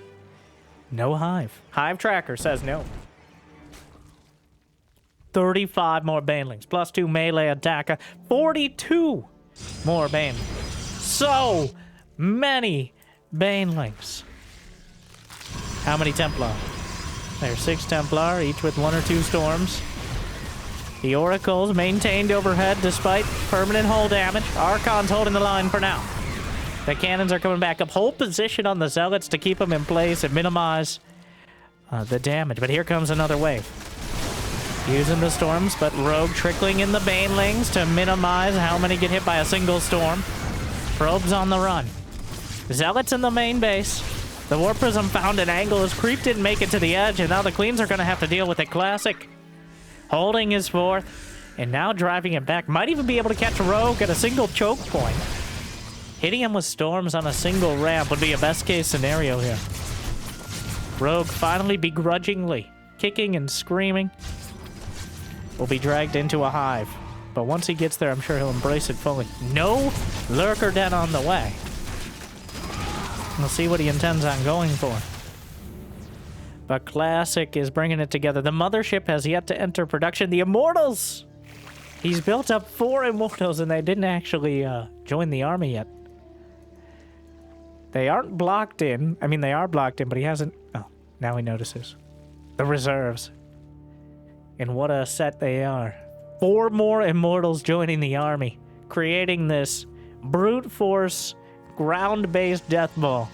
No Hive. Hive Tracker says no. 35 more Banelings, plus 2 melee attacker. 42 more Banelings. So many Banelings. How many Templar? There's 6 Templar, each with 1 or 2 storms. The Oracles maintained overhead despite permanent hull damage. Archon's holding the line for now. The cannons are coming back up. Hold position on the Zealots to keep them in place and minimize the damage. But here comes another wave. Using the storms, but Rogue trickling in the Banelings to minimize how many get hit by a single storm. Probes on the run. Zealots in the main base. The War Prism found an angle. His creep didn't make it to the edge, and now the Queens are going to have to deal with it. Classic holding his 4th, and now driving it back. Might even be able to catch Rogue at a single choke point. Hitting him with storms on a single ramp would be a best-case scenario here. Rogue finally begrudgingly kicking and screaming will be dragged into a hive. But once he gets there, I'm sure he'll embrace it fully. No Lurker Den on the way. We'll see what he intends on going for. But Classic is bringing it together. The Mothership has yet to enter production. The Immortals! He's built up 4 Immortals, and they didn't actually join the army yet. They aren't blocked in. I mean, they are blocked in, but he hasn't... Oh, now he notices. The reserves. And what a set they are. 4 more Immortals joining the army, creating this brute force, ground-based death ball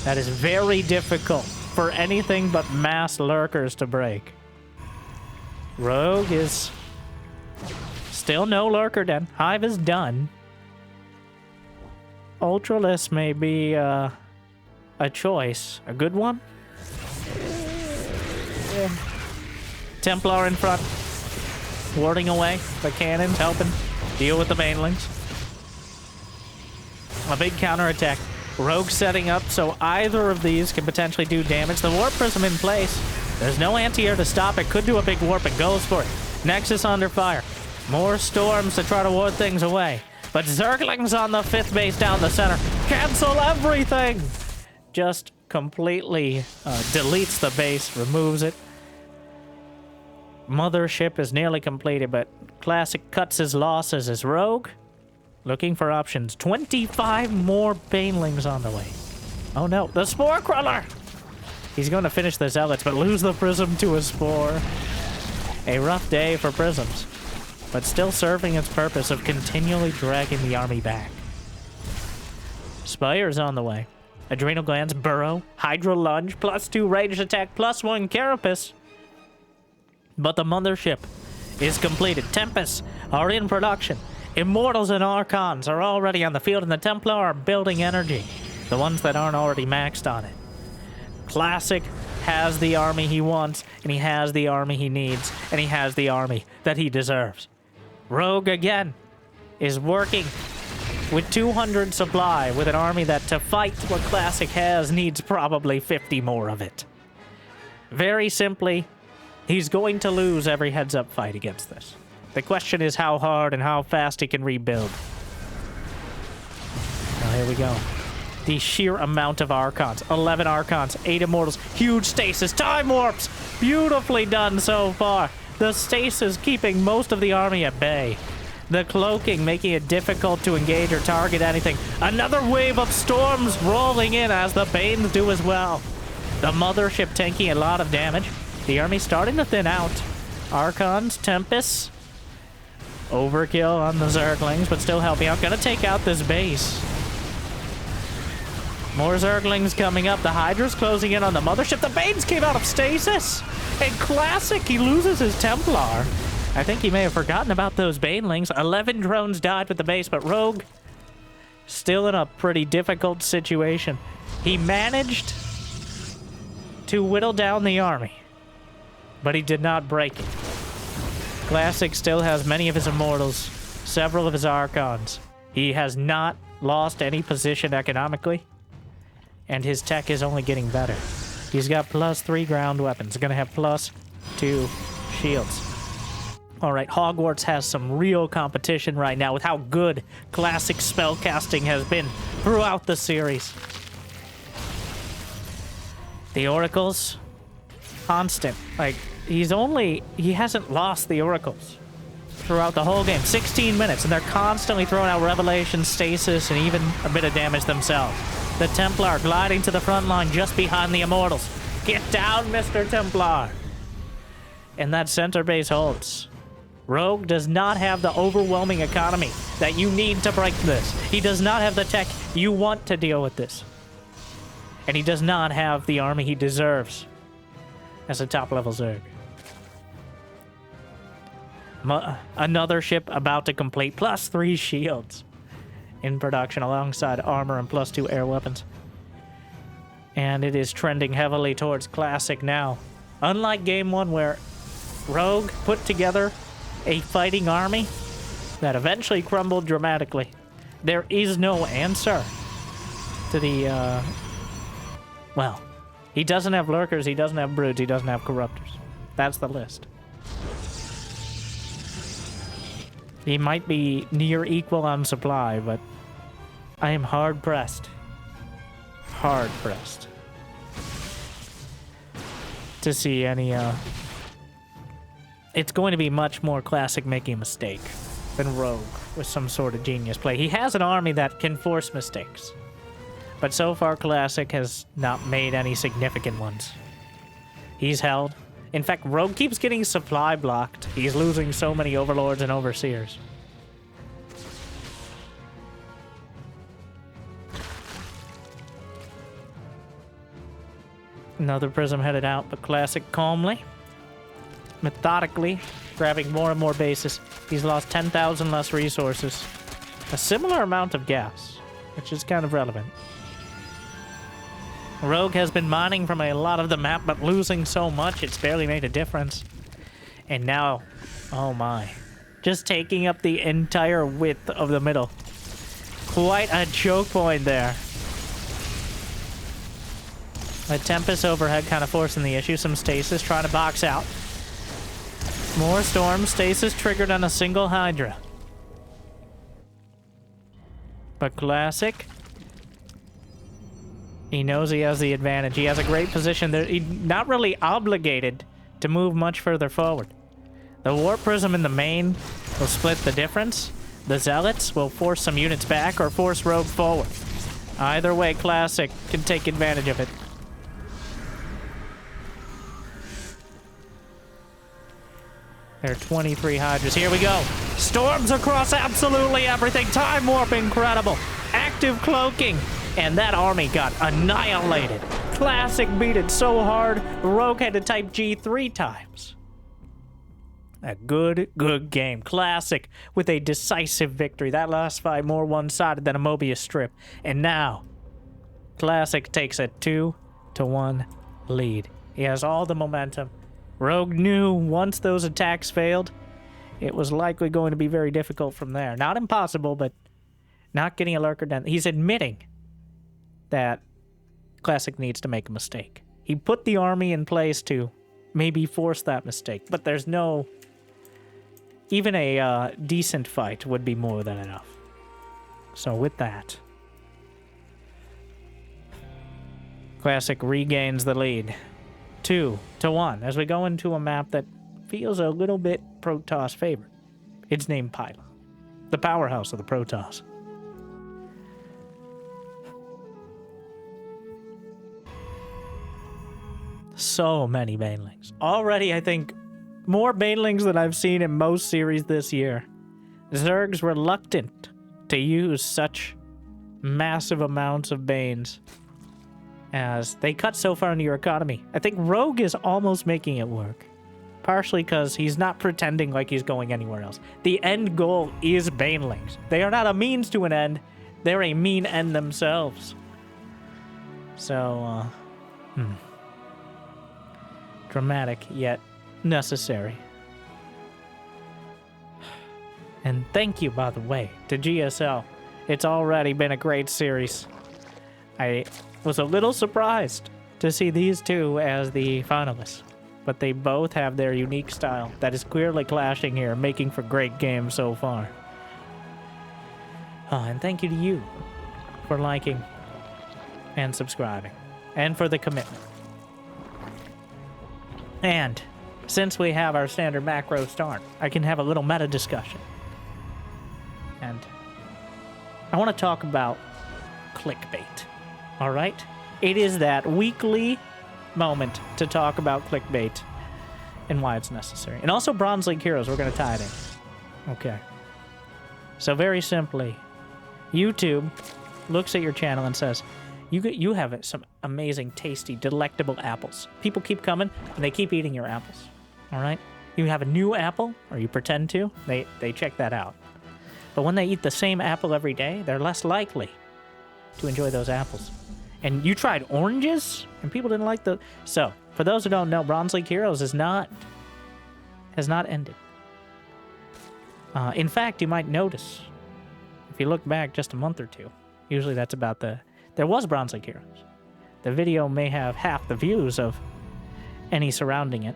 that is very difficult for anything but mass lurkers to break. Rogue is still no Lurker Den. Hive is done. Ultralisk may be a choice. A good one? Yeah. Templar in front. Warding away. The cannons helping deal with the Banelings. A big counterattack. Rogue setting up so either of these can potentially do damage. The Warp Prism in place. There's no anti-air to stop it. Could do a big warp. It goes for it. Nexus under fire. More storms to try to ward things away. But Zerglings on the 5th base down the center. Cancel everything! Just completely deletes the base, removes it. Mothership is nearly completed, but Classic cuts his losses as Rogue. Looking for options. 25 more Banelings on the way. Oh no, the Spore Crawler! He's going to finish the Zealots, but lose the Prism to a Spore. A rough day for Prisms, but still serving its purpose of continually dragging the army back. Spire's on the way. Adrenal Glands, Burrow, Hydra Lunge, +2 ranged attack, +1 Carapace. But the Mothership is completed. Tempests are in production. Immortals and Archons are already on the field, and the Templar are building energy. The ones that aren't already maxed on it. Classic has the army he wants, and he has the army he needs, and he has the army that he deserves. Rogue, again, is working with 200 supply, with an army that, to fight what Classic has, needs probably 50 more of it. Very simply, he's going to lose every heads-up fight against this. The question is how hard and how fast he can rebuild. Now, here we go. The sheer amount of Archons. 11 Archons, 8 Immortals, huge stasis, time warps! Beautifully done so far. The stasis keeping most of the army at bay. The cloaking making it difficult to engage or target anything. Another wave of storms rolling in as the Banes do as well. The Mothership tanking a lot of damage. The army starting to thin out. Archons, Tempests. Overkill on the Zerglings, but still helping out. Gonna take out this base. More Zerglings coming up. The Hydra's closing in on the mothership. The Banes came out of stasis. And Classic, he loses his Templar. I think he may have forgotten about those Banelings. 11 drones died with the base, but Rogue still in a pretty difficult situation. He managed to whittle down the army, but he did not break it. Classic still has many of his Immortals, several of his Archons. He has not lost any position economically, and his tech is only getting better. He's got +3 ground weapons, gonna have +2 shields. Alright, Hogwarts has some real competition right now with how good Classic spellcasting has been throughout the series. The Oracles, constant. Like, he hasn't lost the Oracles throughout the whole game. 16 minutes, and they're constantly throwing out Revelation, Stasis, and even a bit of damage themselves. The Templar gliding to the front line just behind the Immortals. Get down, Mr. Templar! And that center base holds. Rogue does not have the overwhelming economy that you need to break this. He does not have the tech you want to deal with this. And he does not have the army he deserves as a top-level Zerg. Another ship about to complete, +3 shields in production alongside armor and +2 air weapons. And it is trending heavily towards Classic now. Unlike Game 1 where Rogue put together a fighting army that eventually crumbled dramatically, there is no answer to the, well, he doesn't have Lurkers, he doesn't have Broods, he doesn't have Corruptors. That's the list. He might be near equal on supply, but I am hard-pressed. Hard-pressed to see any, It's going to be much more Classic making a mistake than Rogue with some sort of genius play. He has an army that can force mistakes, but so far Classic has not made any significant ones. He's held. In fact, Rogue keeps getting supply blocked. He's losing so many Overlords and Overseers. Another Prism headed out, but Classic calmly, methodically, grabbing more and more bases. He's lost 10,000 less resources. A similar amount of gas, which is kind of relevant. Rogue has been mining from a lot of the map, but losing so much, it's barely made a difference. And now, oh my, just taking up the entire width of the middle. Quite a choke point there. A Tempest overhead kind of forcing the issue. Some Stasis trying to box out. More Storms. Stasis triggered on a single Hydra. But Classic, he knows he has the advantage. He has a great position there. He's not really obligated to move much further forward. The Warp Prism in the main will split the difference. The Zealots will force some units back or force Rogue forward. Either way, Classic can take advantage of it. There are 23 Hydras. Here we go. Storms across absolutely everything. Time Warp, incredible. Active Cloaking. And that army got annihilated. Classic beat it so hard, Rogue had to type G 3 times. A good game. Classic with a decisive victory. That last fight more one-sided than a Mobius strip. And now, Classic takes a 2-1 lead. He has all the momentum. Rogue knew once those attacks failed, it was likely going to be very difficult from there. Not impossible, but not getting a Lurker done. He's admitting that Classic needs to make a mistake. He put the army in place to maybe force that mistake, but there's no... Even a decent fight would be more than enough. So with that, Classic regains the lead. 2-1 as we go into a map that feels a little bit Protoss favored. It's named Pyla, the powerhouse of the Protoss. So many Banelings. Already, I think, more Banelings than I've seen in most series this year. Zerg's reluctant to use such massive amounts of Banes as they cut so far into your economy. I think Rogue is almost making it work. Partially because he's not pretending like he's going anywhere else. The end goal is Banelings. They are not a means to an end. They're a mean end themselves. So, dramatic, yet necessary. And thank you, by the way, to GSL. It's already been a great series. I was a little surprised to see these two as the finalists. But they both have their unique style that is clearly clashing here, making for great games so far. And thank you to you for liking and subscribing, and for the commitment. And since we have our standard macro start, I can have a little meta discussion. And I want to talk about clickbait. All right? It is that weekly moment to talk about clickbait and why it's necessary. And also Bronze League Heroes, we're going to tie it in. Okay. So very simply, YouTube looks at your channel and says, you have some amazing, tasty, delectable apples. People keep coming, and they keep eating your apples. All right? You have a new apple, or you pretend to, they check that out. But when they eat the same apple every day, they're less likely to enjoy those apples. And you tried oranges, and people didn't like the... So, for those who don't know, Bronze League Heroes has not ended. In fact, you might notice, if you look back just a month or two, usually that's about the... There was Bronze League Heroes. The video may have half the views of any surrounding it.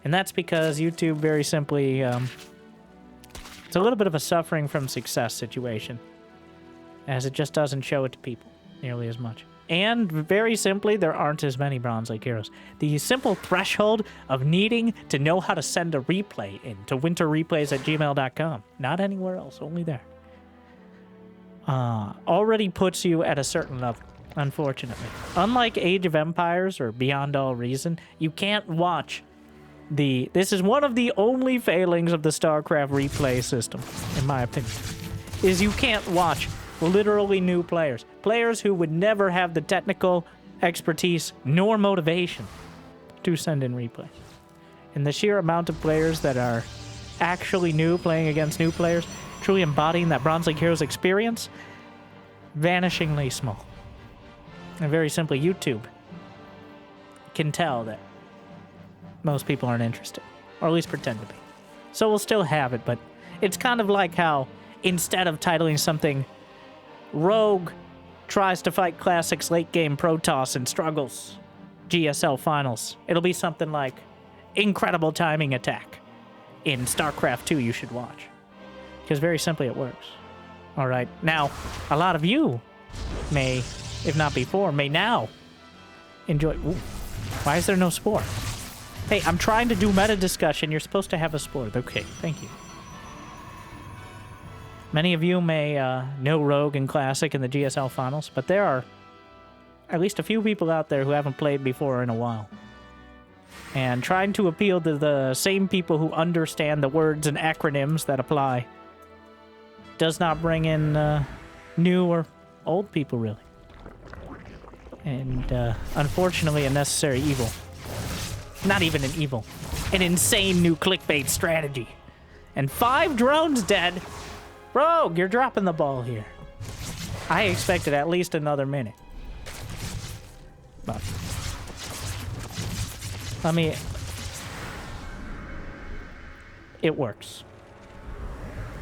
And that's because YouTube very simply... it's a little bit of a suffering from success situation, as it just doesn't show it to people nearly as much. And very simply, there aren't as many Bronze League Heroes. The simple threshold of needing to know how to send a replay in to winterreplays@gmail.com, not anywhere else, only there, already puts you at a certain level, unfortunately. Unlike Age of Empires or Beyond All Reason, you can't watch this is one of the only failings of the StarCraft replay system, in my opinion, is you can't watch literally new players. Players who would never have the technical expertise nor motivation to send in replays. And the sheer amount of players that are actually new, playing against new players, truly embodying that Bronze League Heroes experience, vanishingly small. And very simply, YouTube can tell that most people aren't interested, or at least pretend to be. So we'll still have it, but it's kind of like how instead of titling something Rogue tries to fight Classic's late-game Protoss and struggles GSL Finals, it'll be something like Incredible Timing Attack in StarCraft 2 you should watch. Because very simply it works. All right, now, a lot of you may, if not before, may now enjoy... Ooh, why is there no spore? Hey, I'm trying to do meta discussion. You're supposed to have a spore. Okay, thank you. Many of you may know Rogue and Classic in the GSL Finals, but there are at least a few people out there who haven't played before in a while. And trying to appeal to the same people who understand the words and acronyms that apply does not bring in new or old people, really. And unfortunately, a necessary evil. Not even an evil. An insane new clickbait strategy. And 5 drones dead. Rogue, you're dropping the ball here. I expected at least another minute. But let me... It works.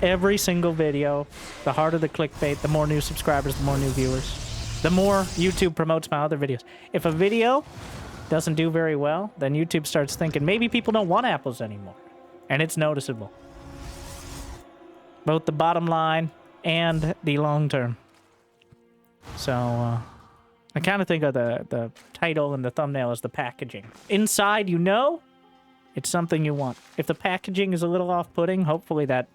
Every single video, the harder the clickbait, the more new subscribers, the more new viewers, the more YouTube promotes my other videos. If a video doesn't do very well, then YouTube starts thinking maybe people don't want apples anymore. And it's noticeable. Both the bottom line and the long term. So, I kind of think of the title and the thumbnail as the packaging. Inside, you know, it's something you want. If the packaging is a little off-putting, hopefully that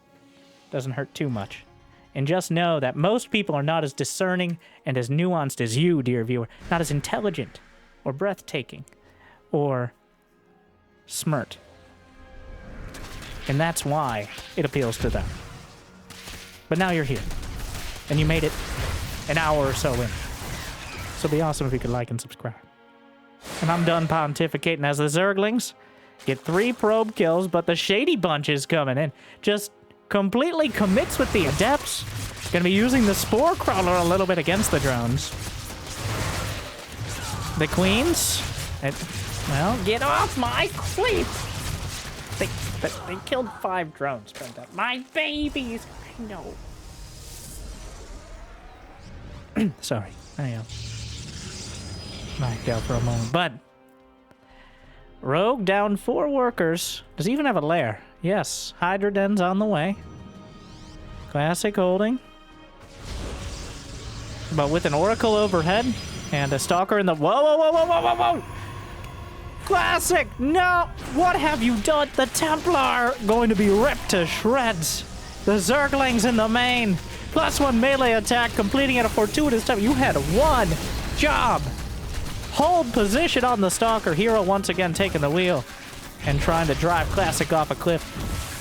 doesn't hurt too much. And just know that most people are not as discerning and as nuanced as you, dear viewer. Not as intelligent or breathtaking or smart. And that's why it appeals to them. But now you're here. And you made it an hour or so in. So it'd be awesome if you could like and subscribe. And I'm done pontificating as the Zerglings get 3 probe kills, but the Shady Bunch is coming in. Just completely commits with the Adepts. Gonna be using the Spore Crawler a little bit against the drones. The Queens. Well, get off my creep! They killed 5 drones, but my babies! I know. Sorry, I am knocked out for a moment. But Rogue down 4 workers. Does he even have a lair? Yes. Hydra Den's on the way. Classic holding. But with an Oracle overhead and a Stalker in the... Whoa, whoa, whoa, whoa, whoa, whoa, whoa! Classic! No! What have you done? The Templar going to be ripped to shreds. The Zerglings in the main. +1 melee attack, completing at a fortuitous time. You had one job. Hold position on the Stalker. Hero once again taking the wheel and trying to drive Classic off a cliff.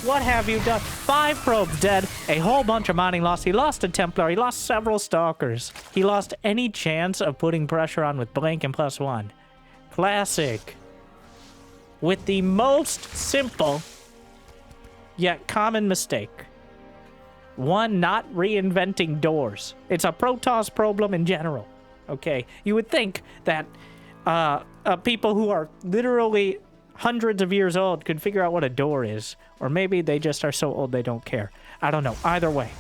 What have you done? 5 probes dead. A whole bunch of mining lost. He lost a Templar. He lost several Stalkers. He lost any chance of putting pressure on with Blink and +1. Classic. With the most simple yet common mistake. One, not reinventing doors. It's a Protoss problem in general. Okay, you would think that people who are literally hundreds of years old could figure out what a door is. Or maybe they just are so old they don't care. I don't know. Either way.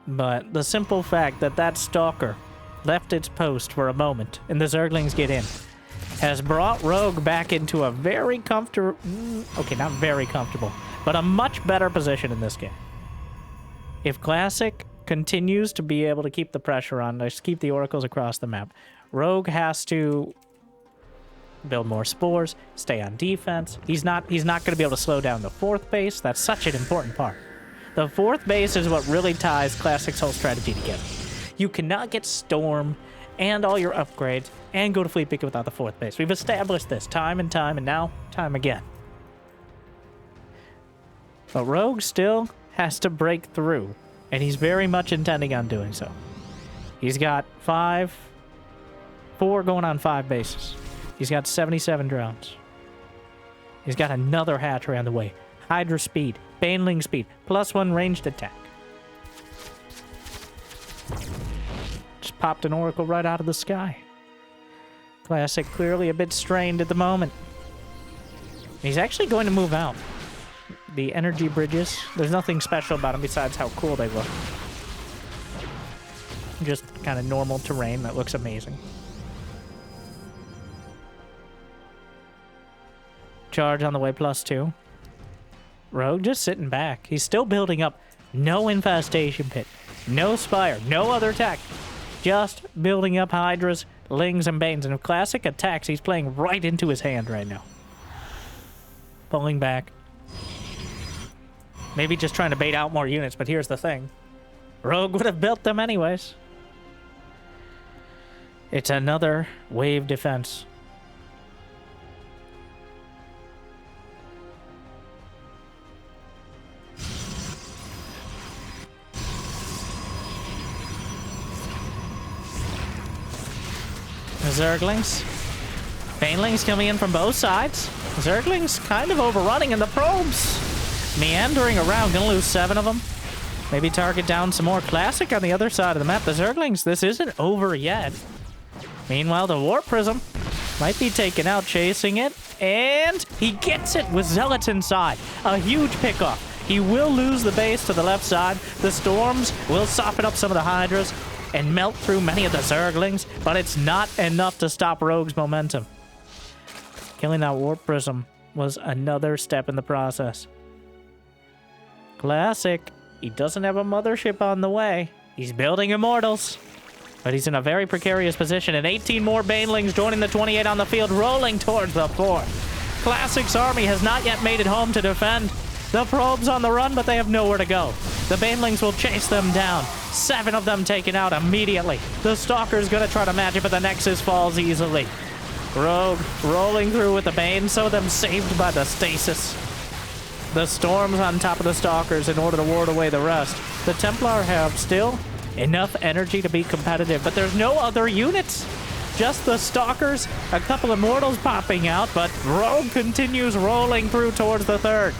But the simple fact that that Stalker left its post for a moment and the Zerglings get in has brought Rogue back into a very comfortable... Okay, not very comfortable, but a much better position in this game. If Classic continues to be able to keep the pressure on, just keep the Oracles across the map, Rogue has to build more spores, stay on defense. He's not going to be able to slow down the 4th base. That's such an important part. The 4th base is what really ties Classic's whole strategy together. You cannot get Storm and all your upgrades and go to Fleet Picket without the 4th base. We've established this time and time, and now time again. But Rogue still has to break through, and he's very much intending on doing so. He's got 4 going on 5 bases. He's got 77 drones. He's got another hatchery on the way. Hydra speed, Baneling speed, +1 ranged attack. Just popped an Oracle right out of the sky. Classic clearly a bit strained at the moment. He's actually going to move out. The energy bridges, there's nothing special about them besides how cool they look. Just kind of normal terrain that looks amazing. Charge on the way, +2. Rogue just sitting back. He's still building up. No infestation pit. No spire. No other attack. Just building up Hydras, Lings, and Banes. And if Classic attacks, he's playing right into his hand right now. Pulling back. Maybe just trying to bait out more units, but here's the thing. Rogue would have built them anyways. It's another wave defense. Zerglings. Banelings coming in from both sides. Zerglings kind of overrunning, and the probes meandering around. Gonna lose 7 of them. Maybe target down some more. Classic on the other side of the map. The Zerglings, this isn't over yet. Meanwhile, the Warp Prism might be taken out, chasing it. And he gets it with Zealots inside. A huge pickoff. He will lose the base to the left side. The Storms will soften up some of the Hydras and melt through many of the Zerglings, but it's not enough to stop Rogue's momentum. Killing that Warp Prism was another step in the process. Classic, he doesn't have a mothership on the way. He's building Immortals, but he's in a very precarious position, and 18 more Banelings joining the 28 on the field, rolling towards the 4. Classic's army has not yet made it home to defend. The probes on the run, but they have nowhere to go. The Banelings will chase them down. 7 of them taken out immediately. The Stalker's gonna try to match it, but the Nexus falls easily. Rogue rolling through with the Bane, some of them saved by the Stasis. The Storms on top of the Stalkers in order to ward away the rest. The Templar have still enough energy to be competitive, but there's no other units. Just the Stalkers, a couple of Mortals popping out, but Rogue continues rolling through towards the third.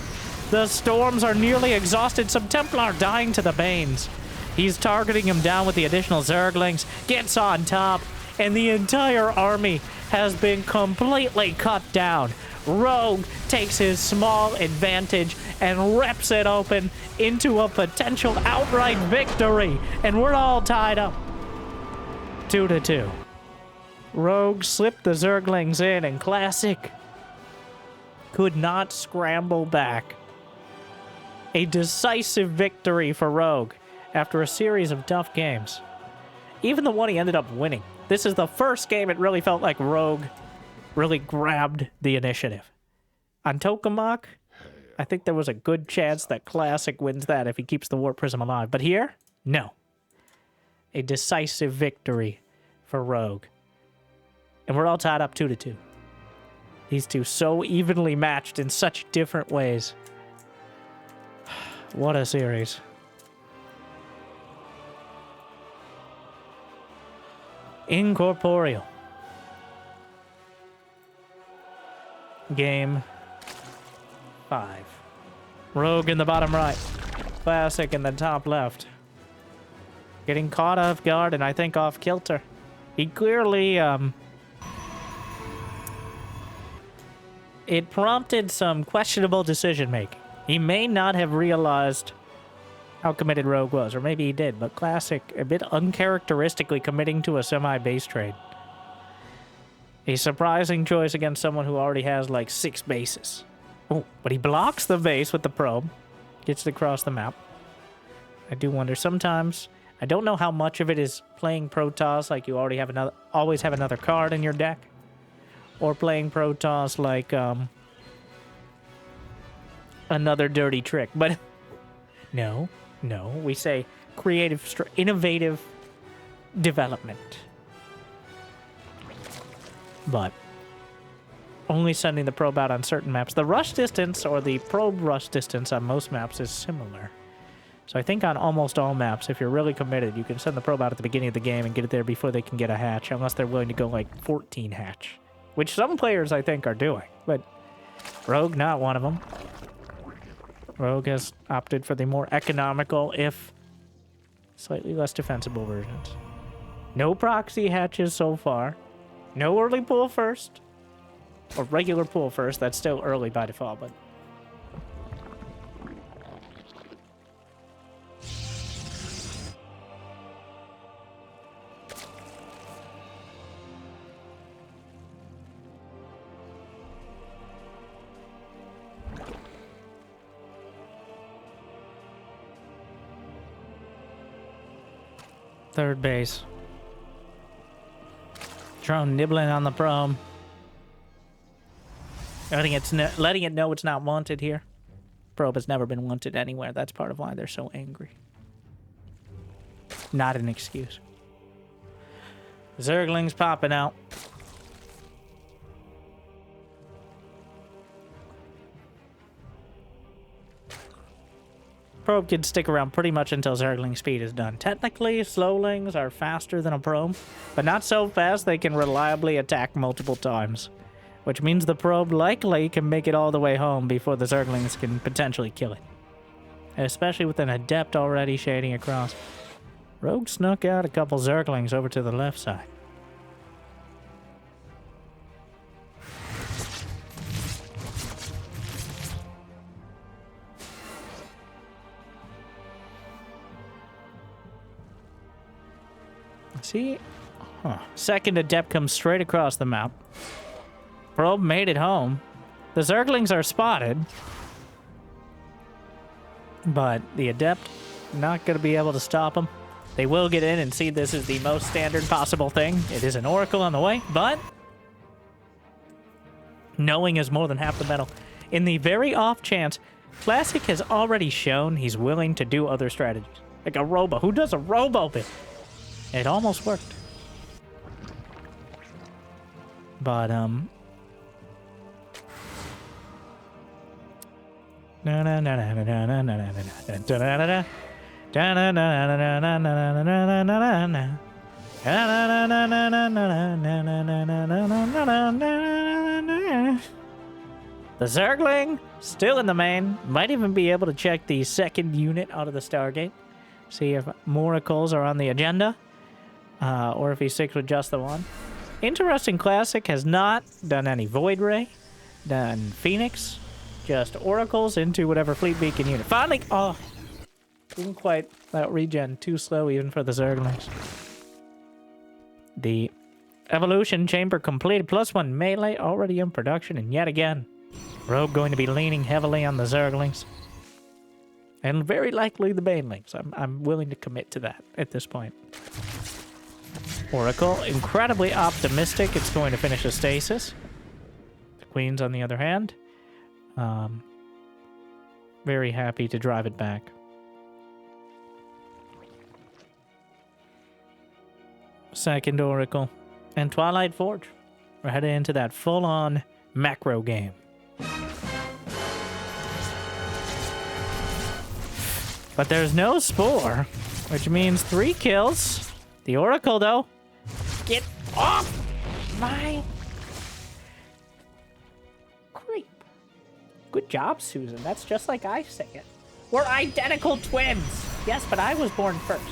The Storms are nearly exhausted, some Templar dying to the Banes. He's targeting him down with the additional Zerglings, gets on top, and the entire army has been completely cut down. Rogue takes his small advantage and rips it open into a potential outright victory, and we're all tied up 2-2. Rogue slipped the Zerglings in, and Classic could not scramble back. A decisive victory for Rogue after a series of tough games. Even the one he ended up winning. This is the first game it really felt like Rogue really grabbed the initiative. On Tokamak, I think there was a good chance that Classic wins that if he keeps the Warp Prism alive. But here, no. A decisive victory for Rogue. And we're all tied up 2-2. These two so evenly matched in such different ways. What a series. Incorporeal. Game 5. Rogue in the bottom right. Classic in the top left. Getting caught off guard and I think off kilter. He clearly, it prompted some questionable decision making. He may not have realized how committed Rogue was, or maybe he did, but Classic, a bit uncharacteristically committing to a semi-base trade. A surprising choice against someone who already has like 6 bases. Oh, but he blocks the base with the probe. Gets it across the map. I do wonder sometimes, I don't know how much of it is playing Protoss like you already have always have another card in your deck, or playing Protoss like another dirty trick. But no, we say creative, innovative development. But only sending the probe out on certain maps. The rush distance, or the probe rush distance on most maps is similar. So I think on almost all maps, if you're really committed, you can send the probe out at the beginning of the game and get it there before they can get a hatch, unless they're willing to go like 14 hatch. Which some players, I think, are doing. But Rogue, not one of them. Rogue has opted for the more economical, if slightly less defensible versions. No proxy hatches so far. No early pull first. Or regular pull first. That's still early by default, but... Third base. Drone nibbling on the probe. Letting it know it's not wanted here. Probe has never been wanted anywhere. That's part of why they're so angry. Not an excuse. Zerglings popping out. Probe can stick around pretty much until Zergling speed is done. Technically, Slowlings are faster than a probe, but not so fast they can reliably attack multiple times. Which means the probe likely can make it all the way home before the Zerglings can potentially kill it. Especially with an Adept already shading across. Rogue snuck out a couple Zerglings over to the left side. See? Huh. Second Adept comes straight across the map. Probe made it home. The Zerglings are spotted. But the Adept, not going to be able to stop them. They will get in and see this is the most standard possible thing. It is an Oracle on the way, but... knowing is more than half the battle. In the very off chance, Classic has already shown he's willing to do other strategies. Like a Robo. Who does a Robo bit? It almost worked. But, The Zergling, still in the main. Might even be able to check the second unit out of the Stargate. See if miracles are on the agenda. Or if he sticks with just the one. Interesting Classic has not done any Void Ray. Done Phoenix. Just Oracles into whatever Fleet Beacon unit. Finally! Oh! Didn't quite let regen. Too slow even for the Zerglings. The Evolution Chamber completed. +1 melee already in production. And yet again, Rogue going to be leaning heavily on the Zerglings. And very likely the Banelings. I'm willing to commit to that at this point. Oracle, incredibly optimistic it's going to finish a stasis. The Queens, on the other hand, very happy to drive it back. Second Oracle. And Twilight Forge. We're headed into that full-on macro game. But there's no Spore, which means 3 kills. The Oracle, though. Get off my creep. Good job, Susan. That's just like I say it. We're identical twins. Yes, but I was born first.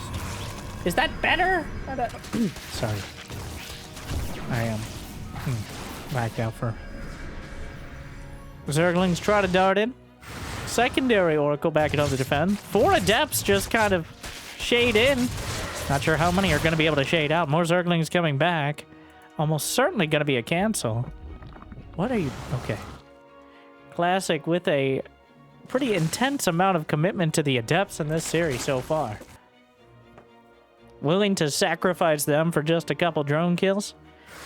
Is that better? Sorry. I am backed out for... Zerglings try to dart in. Secondary Oracle backing up to defend. 4 Adepts just kind of shade in. Not sure how many are going to be able to shade out. More Zerglings coming back. Almost certainly going to be a cancel. What are you... Okay. Classic with a pretty intense amount of commitment to the Adepts in this series so far. Willing to sacrifice them for just a couple drone kills.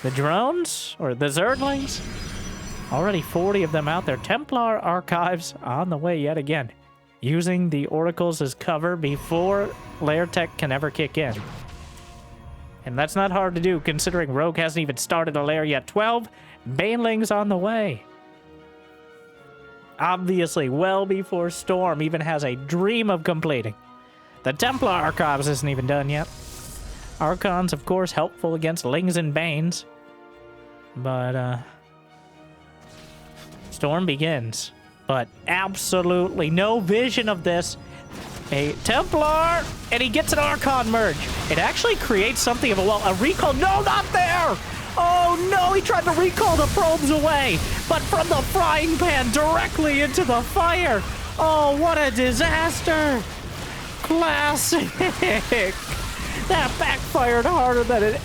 The drones, or the Zerglings, already 40 of them out there. Templar Archives on the way yet again. Using the Oracles as cover before Lair Tech can ever kick in. And that's not hard to do, considering Rogue hasn't even started a Lair yet. 12 Banelings on the way. Obviously, well before Storm even has a dream of completing. The Templar Archives isn't even done yet. Archons, of course, helpful against Lings and Banes. But, Storm begins. But absolutely no vision of this. A Templar, and he gets an Archon merge. It actually creates something of a recall. No, not there! Oh no, he tried to recall the probes away, but from the frying pan directly into the fire. Oh, what a disaster! Classic! That backfired harder than it...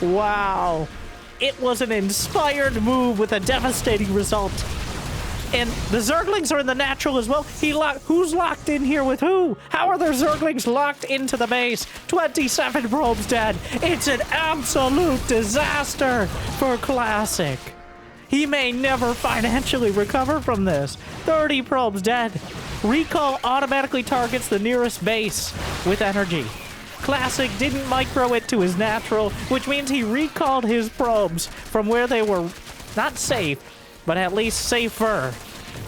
Wow. It was an inspired move with a devastating result. And the Zerglings are in the natural as well. Who's locked in here with who? How are their Zerglings locked into the base? 27 probes dead. It's an absolute disaster for Classic. He may never financially recover from this. 30 probes dead. Recall automatically targets the nearest base with energy. Classic didn't micro it to his natural, which means he recalled his probes from where they were not safe, but at least safer,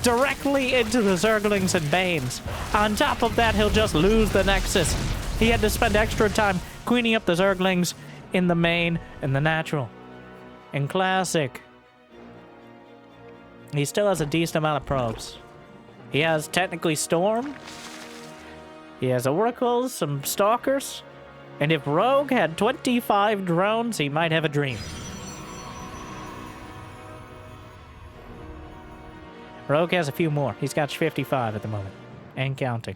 directly into the Zerglings and Banes. On top of that, he'll just lose the Nexus. He had to spend extra time cleaning up the Zerglings in the main and the natural. In Classic, he still has a decent amount of probes. He has technically Storm. He has Oracles, some Stalkers. And if Rogue had 25 drones, he might have a dream. Rogue has a few more. He's got 55 at the moment. And counting.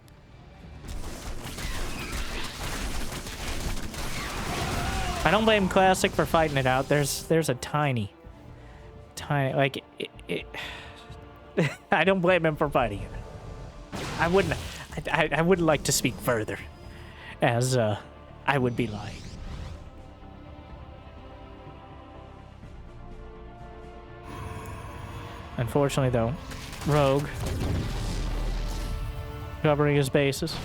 I don't blame Classic for fighting it out. There's a tiny, like, I don't blame him for fighting it. I wouldn't like to speak further, as I would be lying. Unfortunately, though, Rogue covering his bases.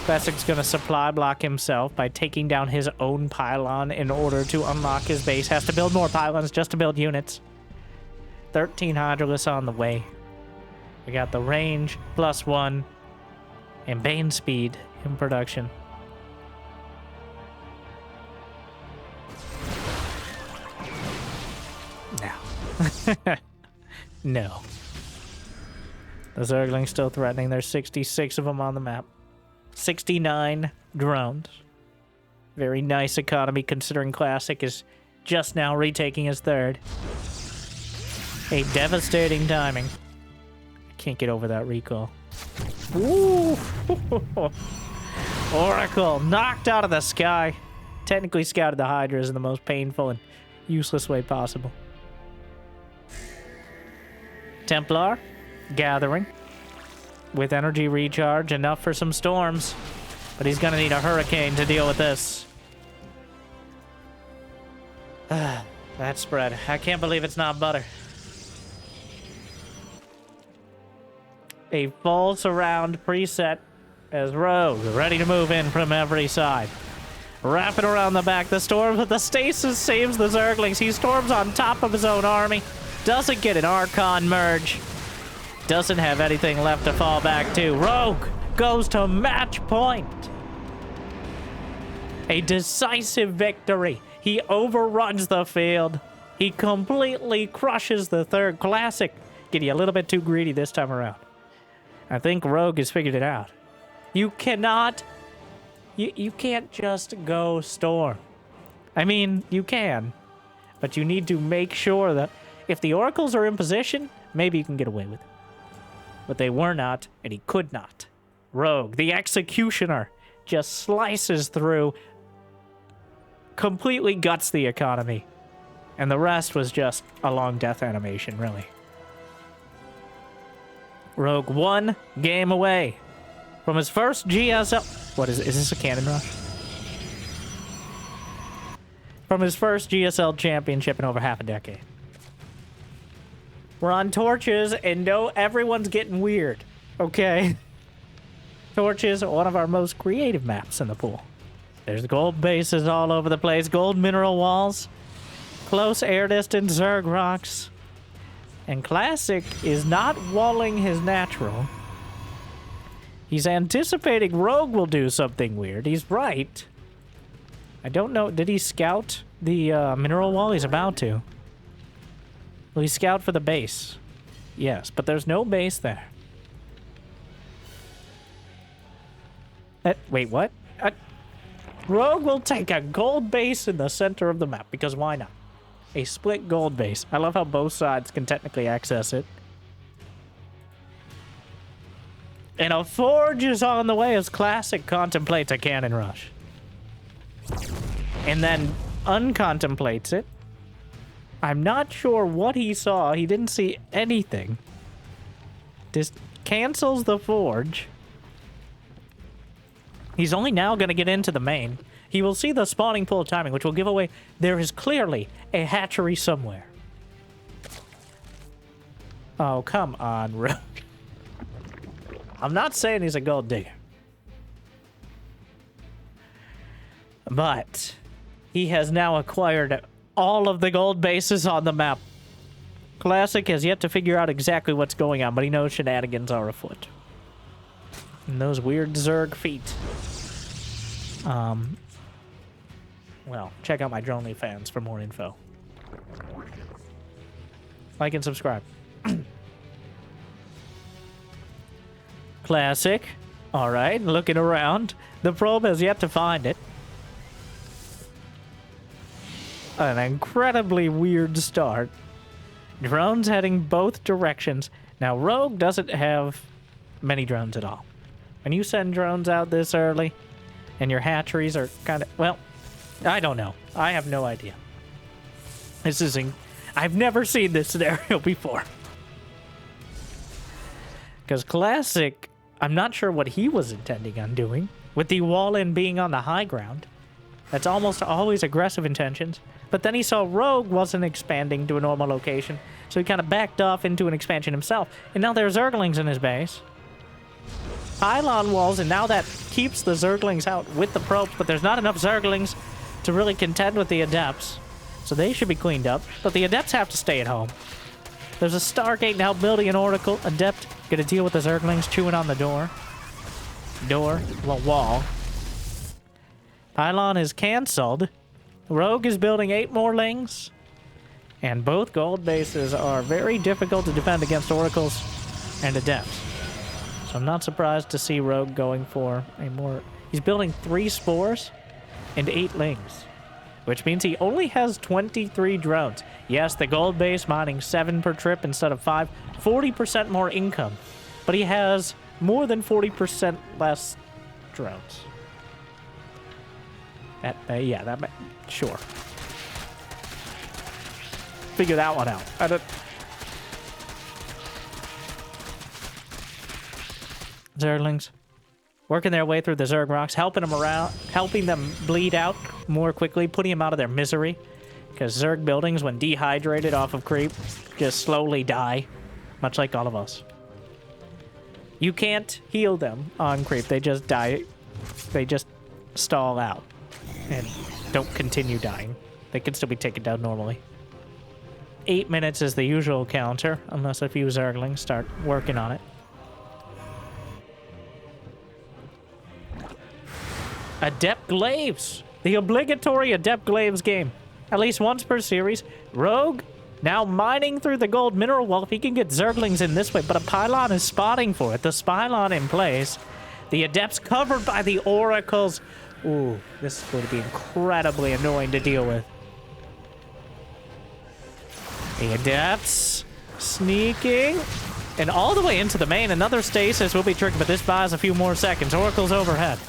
Classic's gonna supply block himself by taking down his own pylon in order to unlock his base. Has to build more pylons just to build units. 13 Hydralisk on the way. We got the range +1. and Bane speed in production. No. No. The Zerglings still threatening. There's 66 of them on the map. 69 drones. Very nice economy considering Classic is just now retaking his third. A devastating timing. I can't get over that recall. Ooh. Oracle knocked out of the sky. Technically scouted the Hydras in the most painful and useless way possible. Templar gathering with energy recharge, enough for some storms, but he's gonna need a hurricane to deal with this. That spread. I can't believe it's not butter. A full surround preset as Rogue ready to move in from every side. Wrapping around the back, the storm, but the stasis saves the Zerglings. He storms on top of his own army. Doesn't get an Archon merge. Doesn't have anything left to fall back to. Rogue goes to match point. A decisive victory. He overruns the field. He completely crushes the third. Classic. Getting a little bit too greedy this time around. I think Rogue has figured it out. You cannot... You can't just go storm. I mean, you can. But you need to make sure that if the Oracles are in position, maybe you can get away with it. But they were not, and he could not. Rogue, the Executioner, just slices through, completely guts the economy. And the rest was just a long death animation, really. Rogue 1 game away from his first GSL... What is it? Is this a cannon rush? From his first GSL championship in over half a decade. We're on Torches, and no, everyone's getting weird. Okay? Torches are one of our most creative maps in the pool. There's gold bases all over the place, gold mineral walls, close air distance Zerg rocks. And Classic is not walling his natural. He's anticipating Rogue will do something weird. He's right. I don't know. Did he scout the mineral wall? He's about to. Will he scout for the base? Yes, but there's no base there. Wait, what? Rogue will take a gold base in the center of the map, because why not? A split gold base. I love how both sides can technically access it. And a forge is on the way as Classic contemplates a cannon rush. And then uncontemplates it. I'm not sure what he saw. He didn't see anything. Just cancels the forge. He's only now going to get into the main. He will see the spawning pool timing, which will give away there is clearly a hatchery somewhere. Oh, come on, Rogue. I'm not saying he's a gold digger. But he has now acquired all of the gold bases on the map. Classic has yet to figure out exactly what's going on, but he knows shenanigans are afoot. And those weird Zerg feet. Well, check out my Dronely fans for more info. Like and subscribe. Classic. Alright, looking around. The probe has yet to find it. An incredibly weird start. Drones heading both directions. Now, Rogue doesn't have many drones at all. When you send drones out this early, and your hatcheries are kind of... Well, I don't know. I have no idea. This is... I've never seen this scenario before. Because Classic, I'm not sure what he was intending on doing. With the wall-in being on the high ground. That's almost always aggressive intentions. But then he saw Rogue wasn't expanding to a normal location, so he kind of backed off into an expansion himself. And now there's Zerglings in his base. Pylon walls, and now that keeps the Zerglings out with the probes, but there's not enough Zerglings to really contend with the Adepts. So they should be cleaned up, but the Adepts have to stay at home. There's a Stargate now building an Oracle. Adept gonna deal with the Zerglings chewing on the door. door, well, wall. Pylon is cancelled. Rogue is building 8 more lings. And both gold bases are very difficult to defend against oracles and adepts. So I'm not surprised to see Rogue going for a more... He's building 3 spores and 8 lings, which means he only has 23 drones. Yes, the gold base mining 7 per trip instead of 5. 40% more income. But he has more than 40% less drones. Sure. Figure that one out. Zerglings working their way through the Zerg rocks, helping them bleed out more quickly, putting them out of their misery. Because Zerg buildings, when dehydrated off of creep, just slowly die, much like all of us. You can't heal them on creep. They just die. They just stall out and don't continue dying. They can still be taken down normally. 8 minutes is the usual counter, unless a few Zerglings start working on it. Adept Glaives. The obligatory Adept Glaives game. At least once per series. Rogue now mining through the gold mineral wall. If he can get Zerglings in this way, but a pylon is spotting for it. The spylon in place. The Adepts covered by the oracles. Ooh, this is going to be incredibly annoying to deal with. The Adepts sneaking. And all the way into the main. Another stasis will be tricky, but this buys a few more seconds. Oracles overhead.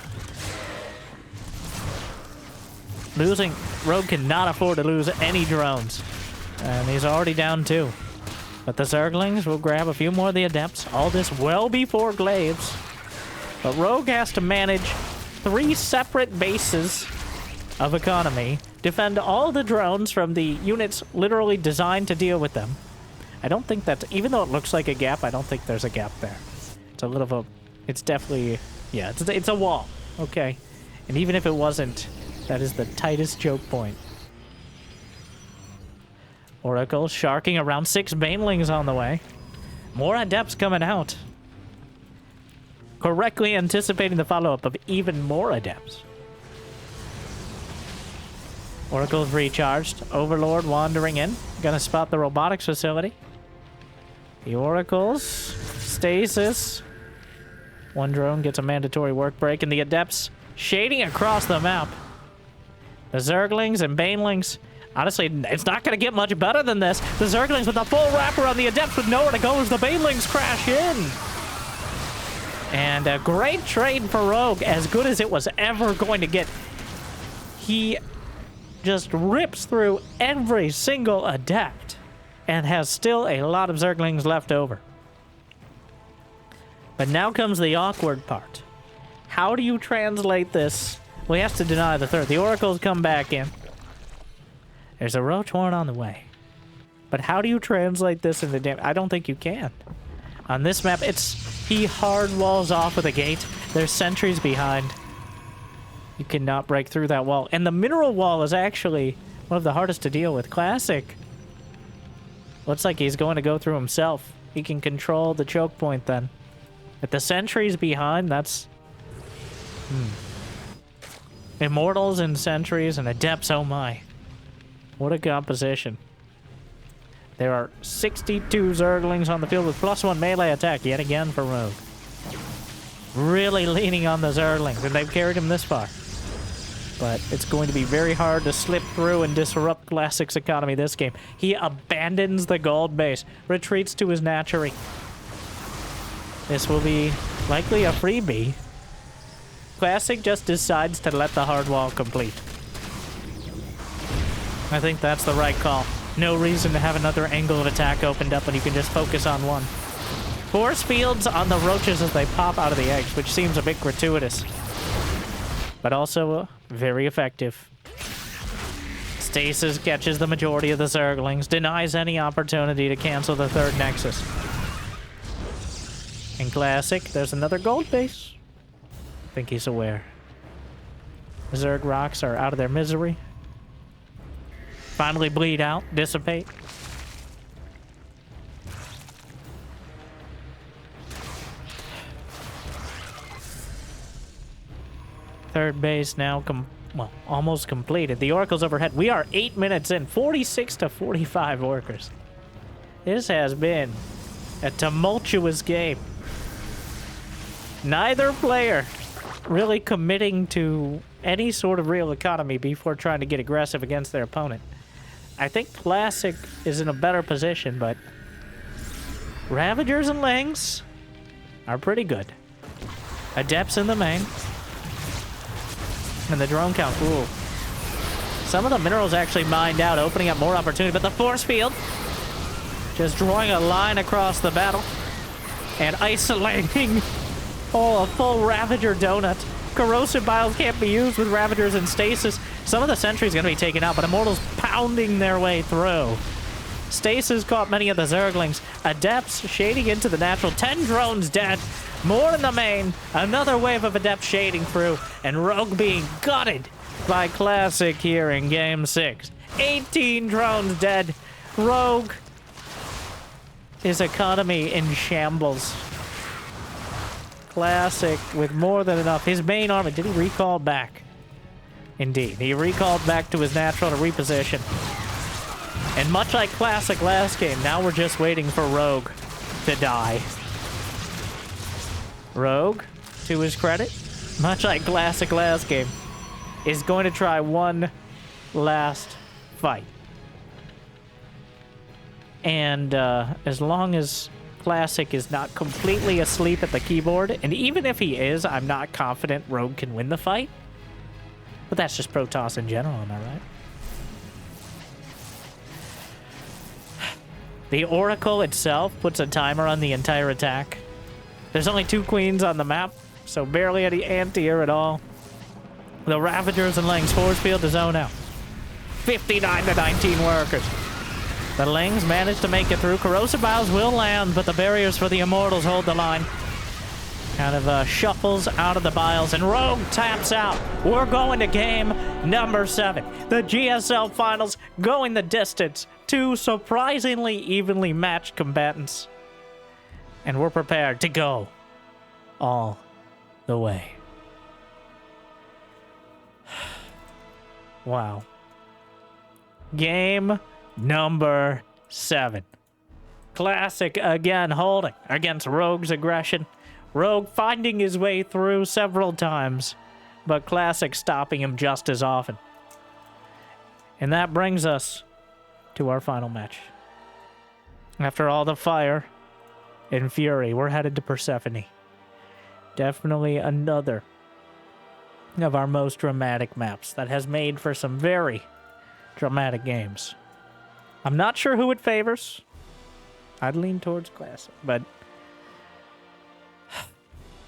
Rogue cannot afford to lose any drones. And he's already down 2. But the Zerglings will grab a few more of the Adepts. All this well before Glaives. But Rogue has to manage 3 separate bases of economy. Defend all the drones from the units literally designed to deal with them. I don't think that's... Even though it looks like a gap, I don't think there's a gap there. It's a little of a... It's definitely... Yeah, it's a wall. Okay. And even if it wasn't... That is the tightest choke point. Oracle sharking around 6 banelings on the way. More Adepts coming out. Correctly anticipating the follow-up of even more Adepts. Oracle's recharged. Overlord wandering in. Gonna spot the robotics facility. The Oracles. Stasis. One drone gets a mandatory work break, and the Adepts shading across the map. The Zerglings and Banelings. Honestly, it's not going to get much better than this. The Zerglings with a full wrapper on the Adepts with nowhere to go as the Banelings crash in. And a great trade for Rogue, as good as it was ever going to get. He just rips through every single Adept and has still a lot of Zerglings left over. But now comes the awkward part. How do you translate this? Well, he has to deny the third. The Oracles come back in. There's a Roach Horn on the way. But how do you translate this into damage? I don't think you can. On this map, he hard walls off with a gate. There's sentries behind. You cannot break through that wall. And the mineral wall is actually one of the hardest to deal with. Classic. Looks like he's going to go through himself. He can control the choke point then. With the sentries behind, that's... Immortals and sentries and Adepts, oh my. What a composition. There are 62 Zerglings on the field with +1 melee attack yet again for Rogue. Really leaning on the Zerglings, and they've carried him this far. But it's going to be very hard to slip through and disrupt Classic's economy this game. He abandons the gold base, retreats to his natchery. This will be likely a freebie. Classic just decides to let the hard wall complete. I think that's the right call. No reason to have another angle of attack opened up when you can just focus on one. Force fields on the roaches as they pop out of the eggs, which seems a bit gratuitous. But also very effective. Stasis catches the majority of the Zerglings, denies any opportunity to cancel the third Nexus. In Classic, there's another gold base. I think he's aware. The Zerg rocks are out of their misery. Finally bleed out, dissipate. Third base now, well, almost completed. The Oracle's overhead. We are 8 minutes in, 46 to 45 workers. This has been a tumultuous game. Neither player really committing to any sort of real economy before trying to get aggressive against their opponent. I think Classic is in a better position, but Ravagers and Lings are pretty good. Adepts in the main. And the drone count, ooh. Some of the minerals actually mined out, opening up more opportunity, but the force field just drawing a line across the battle and isolating a full Ravager donut. Corrosive Biles can't be used with Ravagers in stasis. Some of the sentries going to be taken out, but Immortals pounding their way through. Stasis caught many of the Zerglings. Adepts shading into the natural. 10 drones dead. More in the main. Another wave of Adepts shading through. And Rogue being gutted by Classic here in Game 6. 18 drones dead. Rogue. His economy in shambles. Classic with more than enough. His main army, did he recall back? Indeed. He recalled back to his natural to reposition. And much like Classic last game, now we're just waiting for Rogue to die. Rogue, to his credit, much like Classic last game, is going to try one last fight. And as long as Classic is not completely asleep at the keyboard, and even if he is, I'm not confident Rogue can win the fight. But that's just Protoss in general, am I right? The Oracle itself puts a timer on the entire attack. There's only 2 queens on the map, so barely any anti-air at all. The Ravagers and Lings force field to zone out. 59 to 19 workers. The Lings managed to make it through. Corrosive Biles will land, but the barriers for the Immortals hold the line. Kind of shuffles out of the Biles, and Rogue taps out. We're going to game number 7. The GSL Finals going the distance. 2 surprisingly evenly matched combatants. And we're prepared to go all the way. Wow. Game number 7. Classic again holding against Rogue's aggression. Rogue finding his way through several times, but Classic stopping him just as often. And that brings us to our final match. After all the fire and fury, we're headed to Persephone. Definitely another of our most dramatic maps that has made for some very dramatic games. I'm not sure who it favors. I'd lean towards Classic, but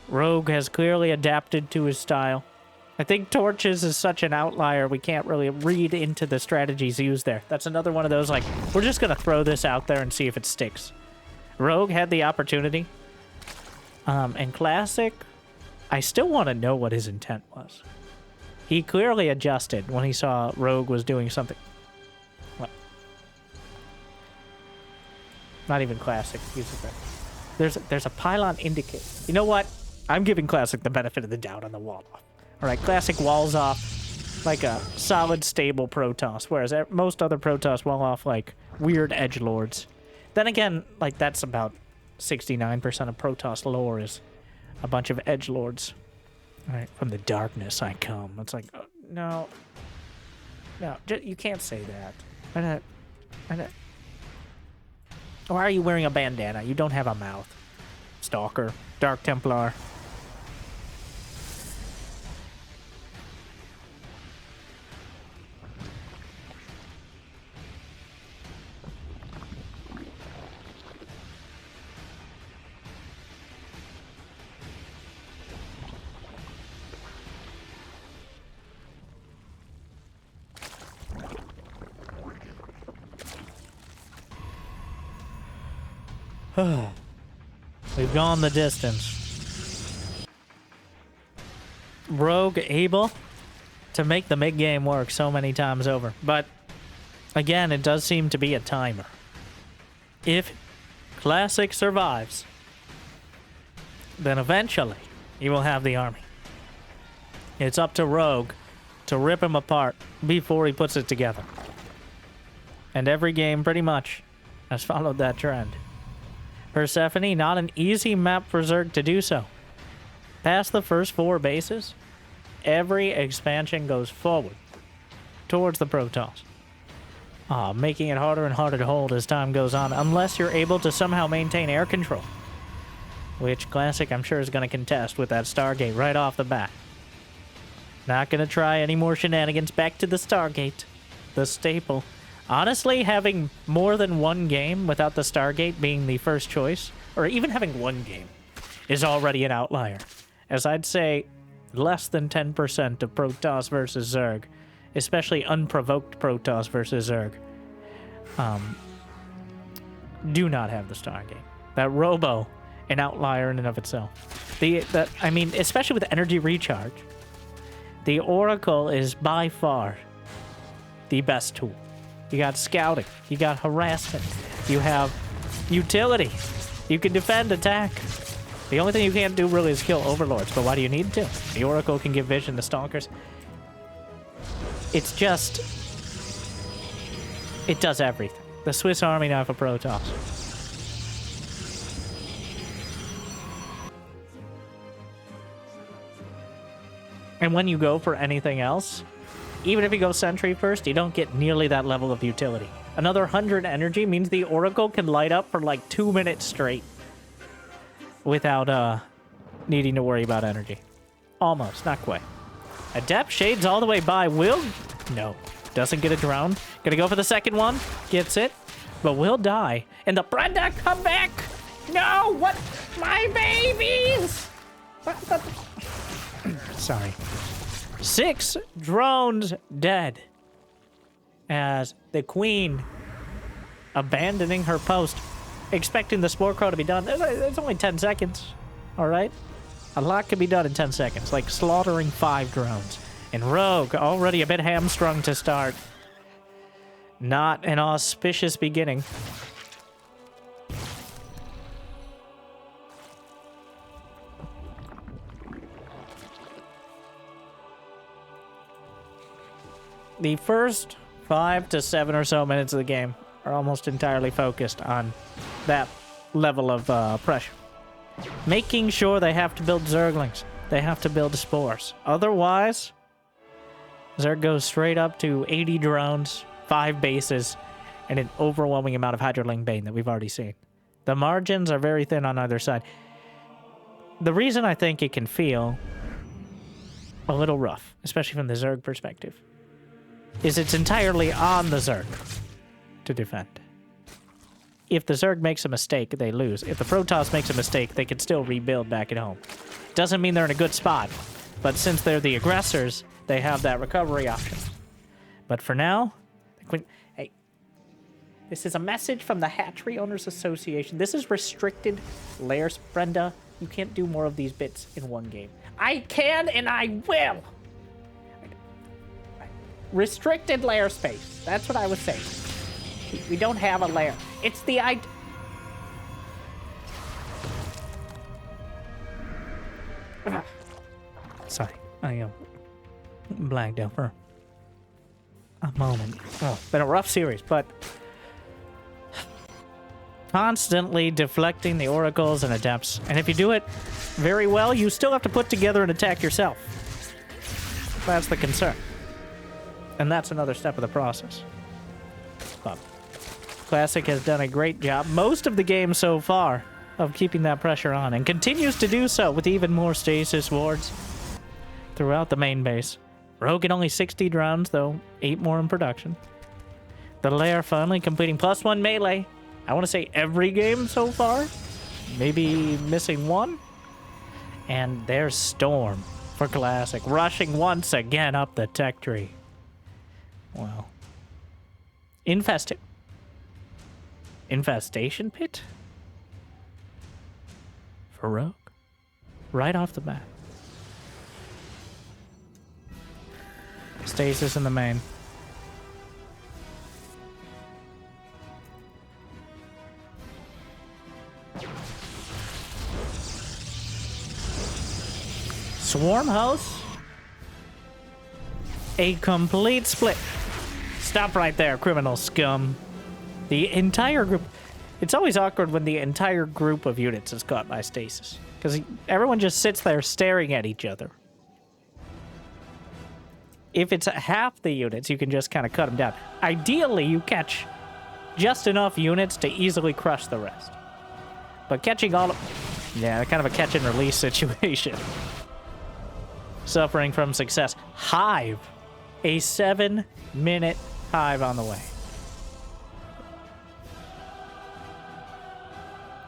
Rogue has clearly adapted to his style. I think Torches is such an outlier, we can't really read into the strategies used there. That's another one of those, like, we're just going to throw this out there and see if it sticks. Rogue had the opportunity. And Classic, I still want to know what his intent was. He clearly adjusted when he saw Rogue was doing something. What? Not even Classic. There's a pylon indicator. You know what? I'm giving Classic the benefit of the doubt on the wall off. Alright, Classic walls off like a solid, stable Protoss, whereas most other Protoss wall off like weird edgelords. Then again, like, that's about 69% of Protoss lore is a bunch of edgelords. Alright, from the darkness I come. It's like, no. No, you can't say that. Why are you wearing a bandana? You don't have a mouth. Stalker. Dark Templar. We've gone the distance. Rogue able to make the mid-game work so many times over. But, again, it does seem to be a timer. If Classic survives, then eventually he will have the army. It's up to Rogue to rip him apart before he puts it together. And every game, pretty much, has followed that trend. Persephone, not an easy map for Zerg to do so. Past the first 4 bases, every expansion goes forward towards the Protoss. Making it harder and harder to hold as time goes on, unless you're able to somehow maintain air control. Which Classic, I'm sure, is going to contest with that Stargate right off the bat. Not going to try any more shenanigans. Back to the Stargate. The staple. Honestly, having more than one game without the Stargate being the first choice, or even having one game, is already an outlier. As I'd say, less than 10% of Protoss versus Zerg, especially unprovoked Protoss versus Zerg, do not have the Stargate. That Robo, an outlier in and of itself. I mean, especially with energy recharge, the Oracle is by far the best tool. You got scouting, you got harassment, you have utility, you can defend, attack. The only thing you can't do really is kill overlords, but why do you need to? The Oracle can give vision to stalkers. It's just, it does everything. The Swiss Army knife of Protoss. And when you go for anything else, even if you go Sentry first, you don't get nearly that level of utility. Another 100 energy means the Oracle can light up for like 2 minutes straight without needing to worry about energy. Almost, not quite. Adept shades all the way by. Will? No. Doesn't get a drone. Gonna go for the second one. Gets it. But will die. And the Brenda, come back! No! What? My babies! What? Sorry. 6 drones dead. As the Queen abandoning her post, expecting the Spore Crow to be done. It's only 10 seconds. Alright? A lot can be done in 10 seconds, like slaughtering 5 drones. And Rogue, already a bit hamstrung to start. Not an auspicious beginning. The first 5 to 7 or so minutes of the game are almost entirely focused on that level of pressure. Making sure they have to build Zerglings. They have to build spores. Otherwise, Zerg goes straight up to 80 drones, 5 bases, and an overwhelming amount of Hydroling Bane that we've already seen. The margins are very thin on either side. The reason I think it can feel a little rough, especially from the Zerg perspective, is it's entirely on the Zerg to defend. If the Zerg makes a mistake, they lose. If the Protoss makes a mistake, they can still rebuild back at home. Doesn't mean they're in a good spot, but since they're the aggressors, they have that recovery option. But for now, hey, this is a message from the Hatchery Owners Association. This is restricted layers, Brenda. You can't do more of these bits in one game. I can and I will. Restricted layer space. That's what I was saying. We don't have a layer. It's the idea. Sorry, I blanked out for a moment. Oh, been a rough series, but constantly deflecting the oracles and adepts. And if you do it very well, you still have to put together an attack yourself. That's the concern. And that's another step of the process. But Classic has done a great job most of the game so far of keeping that pressure on, and continues to do so with even more stasis wards throughout the main base. Rogue at only 60 drones, though 8 more in production. The lair finally completing +1 melee. I want to say every game so far. Maybe missing one. And there's Storm for Classic, rushing once again up the tech tree. Wow. Infestation pit? For Rogue? Right off the bat. Stasis in the main. Swarm House? A complete split. Stop right there, criminal scum. The entire group... It's always awkward when the entire group of units is caught by stasis. Because everyone just sits there staring at each other. If it's half the units, you can just kind of cut them down. Ideally, you catch just enough units to easily crush the rest. But catching all of... Yeah, kind of a catch and release situation. Suffering from success. Hive. A 7-minute hive on the way.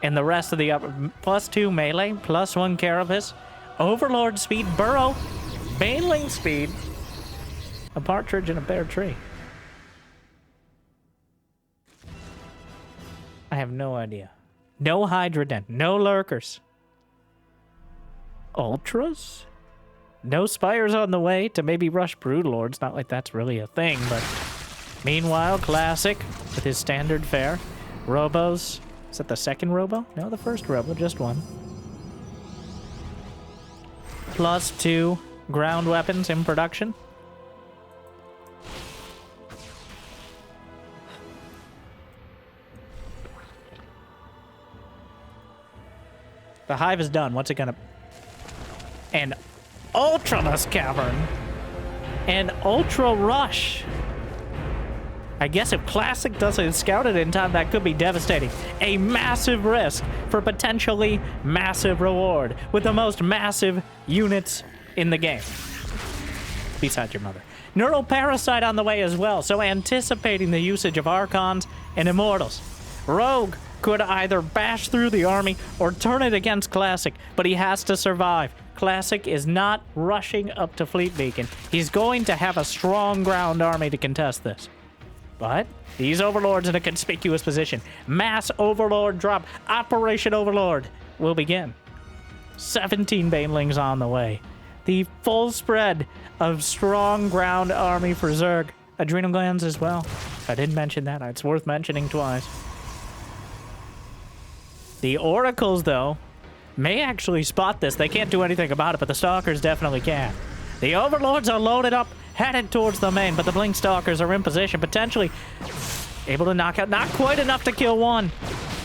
And the rest of the upper... +2 melee, +1 carapace, overlord speed, burrow, baneling speed, a partridge and a bare tree. I have no idea. No Hydra Den, no lurkers. Ultras? No spires on the way to maybe rush broodlords. Not like that's really a thing, but... Meanwhile, Classic, with his standard fare. Robos. Is that the second robo? No, the first robo, just one. +2 ground weapons in production. The hive is done. What's it gonna... An Ultraless Cavern. An Ultra Rush. I guess if Classic doesn't scout it in time, that could be devastating. A massive risk for potentially massive reward with the most massive units in the game. Besides your mother. Neural Parasite on the way as well, so anticipating the usage of Archons and Immortals. Rogue could either bash through the army or turn it against Classic, but he has to survive. Classic is not rushing up to Fleet Beacon. He's going to have a strong ground army to contest this. But these Overlords in a conspicuous position. Mass Overlord drop. Operation Overlord will begin. 17 Banelings on the way. The full spread of strong ground army for Zerg. Adrenal glands as well. I didn't mention that. It's worth mentioning twice. The Oracles, though, may actually spot this. They can't do anything about it, but the Stalkers definitely can. The Overlords are loaded up, headed towards the main, but the Blink Stalkers are in position, potentially able to knock out. Not quite enough to kill one.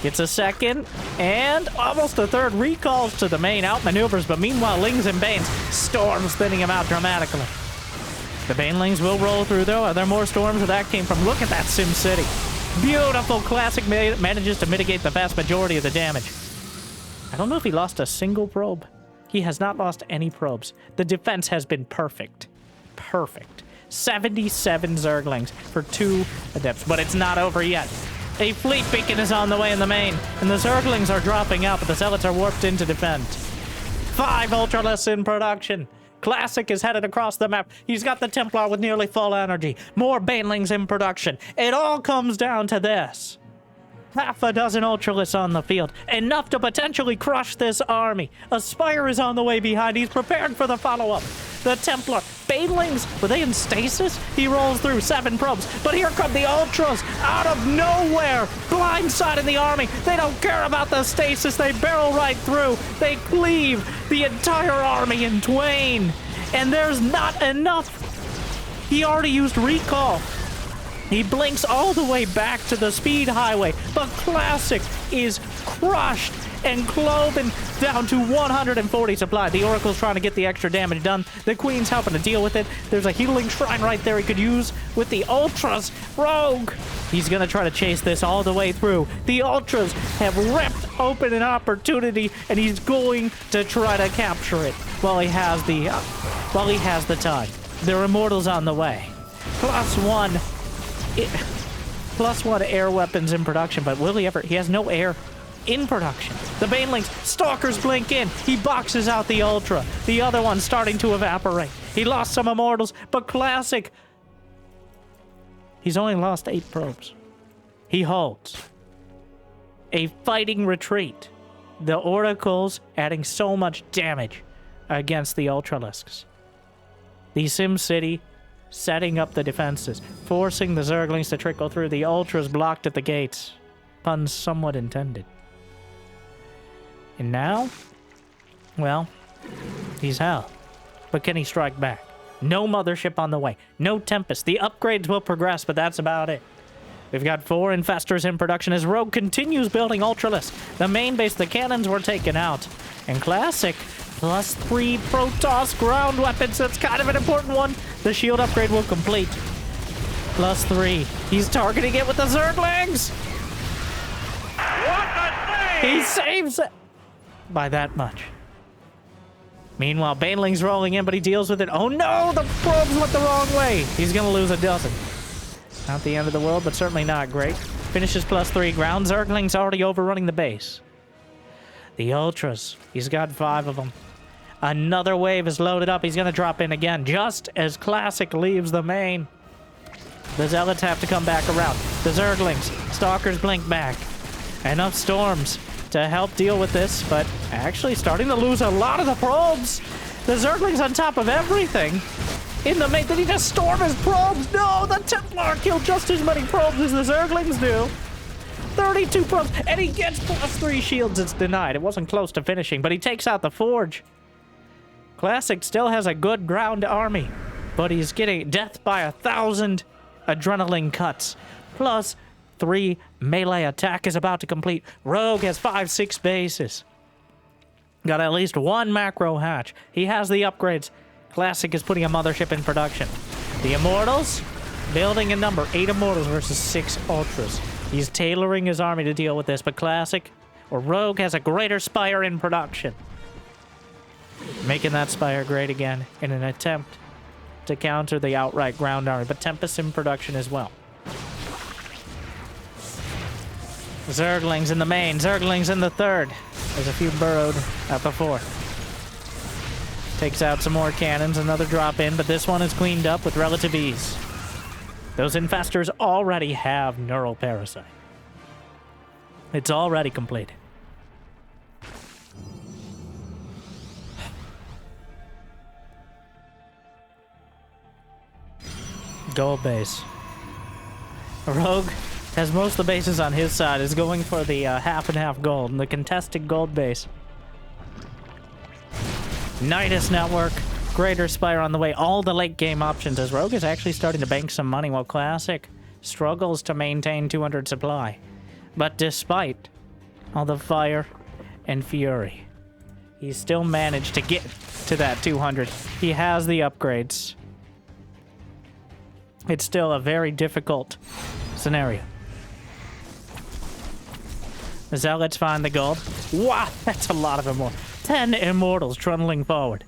Gets a second, and almost a third. Recalls to the main, outmaneuvers, but meanwhile, Lings and Banes, Storms thinning him out dramatically. The Banelings will roll through, though. Are there more Storms where that came from? Look at that Sim City. Beautiful. Classic manages to mitigate the vast majority of the damage. I don't know if he lost a single probe. He has not lost any probes. The defense has been perfect. Perfect. 77 Zerglings for 2 Adepts, but it's not over yet. A Fleet Beacon is on the way in the main, and the Zerglings are dropping out, but the Zealots are warped in to defend. 5 Ultralists in production. Classic is headed across the map. He's got the Templar with nearly full energy. More Banelings in production. It all comes down to this. Half a dozen Ultralists on the field. Enough to potentially crush this army. A Spire is on the way behind. He's prepared for the follow-up. The Templar. Banelings, were they in stasis? He rolls through 7 probes. But here come the Ultras out of nowhere. Blindsiding the army. They don't care about the stasis. They barrel right through. They cleave the entire army in twain. And there's not enough. He already used recall. He blinks all the way back to the speed highway, but Classic is crushed and cloven down to 140 supply. The Oracle's trying to get the extra damage done. The Queen's helping to deal with it. There's a healing shrine right there he could use with the Ultras. Rogue! He's going to try to chase this all the way through. The Ultras have ripped open an opportunity, and he's going to try to capture it while he has the time. There are Immortals on the way. +1 air weapons in production, but will he ever? He has no air in production. The Banelings, Stalkers blink in. He boxes out the Ultra. The other one's starting to evaporate. He lost some Immortals, but Classic, he's only lost 8 probes. He holds. A fighting retreat. The Oracles adding so much damage against the Ultralisks. The Sim City setting up the defenses, forcing the Zerglings to trickle through. The Ultras blocked at the gates. Pun somewhat intended. And now, well, he's held. But can he strike back? No mothership on the way. No Tempest. The upgrades will progress, but that's about it. We've got 4 Infestors in production as Rogue continues building Ultralisk. The main base, the cannons were taken out. And Classic, +3 Protoss ground weapons. That's kind of an important one. The shield upgrade will complete. +3. He's targeting it with the Zerglings. What a save! He saves it by that much. Meanwhile, Baneling's rolling in, but he deals with it. Oh no, the probes went the wrong way. He's gonna lose a dozen. Not the end of the world, but certainly not great. Finishes +3 ground. Zergling's already overrunning the base. The Ultras, he's got 5 of them. Another wave is loaded up. He's gonna drop in again, just as Classic leaves the main. The Zealots have to come back around. The Zerglings, Stalkers blink back. Enough storms to help deal with this, but actually starting to lose a lot of the probes. The Zerglings on top of everything. In the main, did he just storm his probes? No, the Templar killed just as many probes as the Zerglings do. 32 probes, and he gets +3 shields. It's denied. It wasn't close to finishing, but he takes out the Forge. Classic still has a good ground army, but he's getting death by 1,000 adrenaline cuts. +3 melee attack is about to complete. Rogue has 5-6 bases. Got at least 1 macro hatch. He has the upgrades. Classic is putting a mothership in production. The Immortals, building a number. 8 Immortals versus 6 Ultras. He's tailoring his army to deal with this, but Classic, or Rogue, has a greater Spire in production. Making that Spire great again in an attempt to counter the outright ground army, but Tempest in production as well. Zerglings in the main, Zerglings in the third. There's a few burrowed at the fourth. Takes out some more cannons, another drop in, but this one is cleaned up with relative ease. Those Infestors already have Neural Parasite. It's already completed. Gold base. Rogue has most of the bases on his side, is going for the half and half gold, and the contested gold base. Nidus Network, Greater Spire on the way, all the late game options as Rogue is actually starting to bank some money while Classic struggles to maintain 200 supply. But despite all the fire and fury, he's still managed to get to that 200. He has the upgrades. It's still a very difficult scenario. The Zealots find the gold. Wow, that's a lot of Immortals. 10 Immortals trundling forward.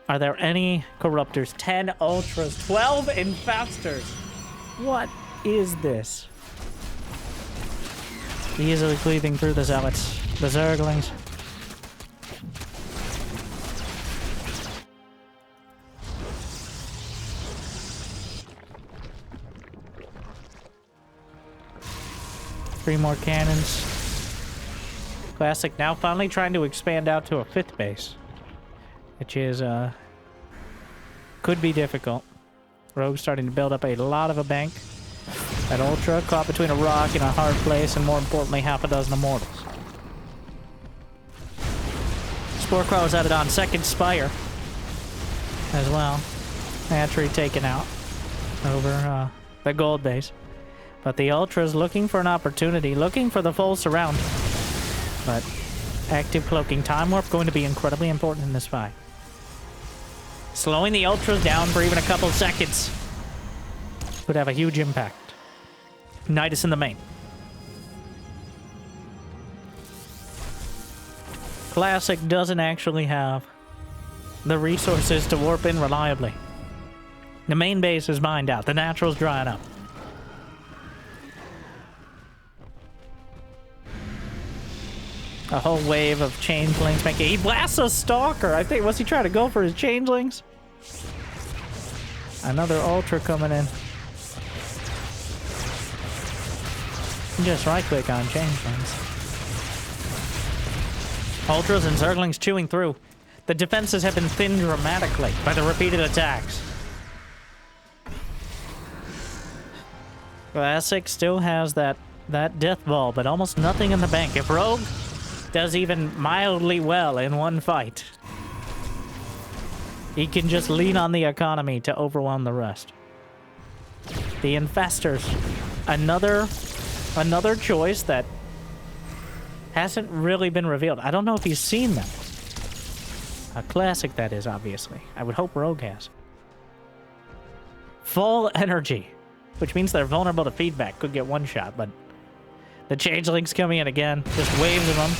Are there any Corruptors? 10 Ultras, 12 Infestors. What is this? Easily cleaving through the Zealots. The Zerglings. Three more cannons. Classic now finally trying to expand out to a 5th base, which is could be difficult. Rogue starting to build up a lot of a bank. That Ultra caught between a rock and a hard place, and more importantly, half a dozen Immortals. Sporecrow is added on 2nd Spire as well. Hatchery taken out over the gold base. But the Ultra's looking for an opportunity, looking for the full surround. But active cloaking, time warp going to be incredibly important in this fight. Slowing the Ultras down for even a couple seconds would have a huge impact. Nidus in the main. Classic doesn't actually have the resources to warp in reliably. The main base is mined out. The natural's drying up. A whole wave of changelings making... He blasts a Stalker! I think... Was he trying to go for his changelings? Another Ultra coming in. Just right-click on changelings. Ultras and Zerglings chewing through. The defenses have been thinned dramatically by the repeated attacks. Classic still has that death ball, but almost nothing in the bank. If Rogue does even mildly well in one fight, He can just lean on the economy to overwhelm the rest. The Infestors. Another choice that hasn't really been revealed. I don't know if he's seen them. A classic, that is, obviously. I would hope Rogue has. Full energy, which means they're vulnerable to feedback. Could get one shot, but the Changeling's coming in again. Just waves of them.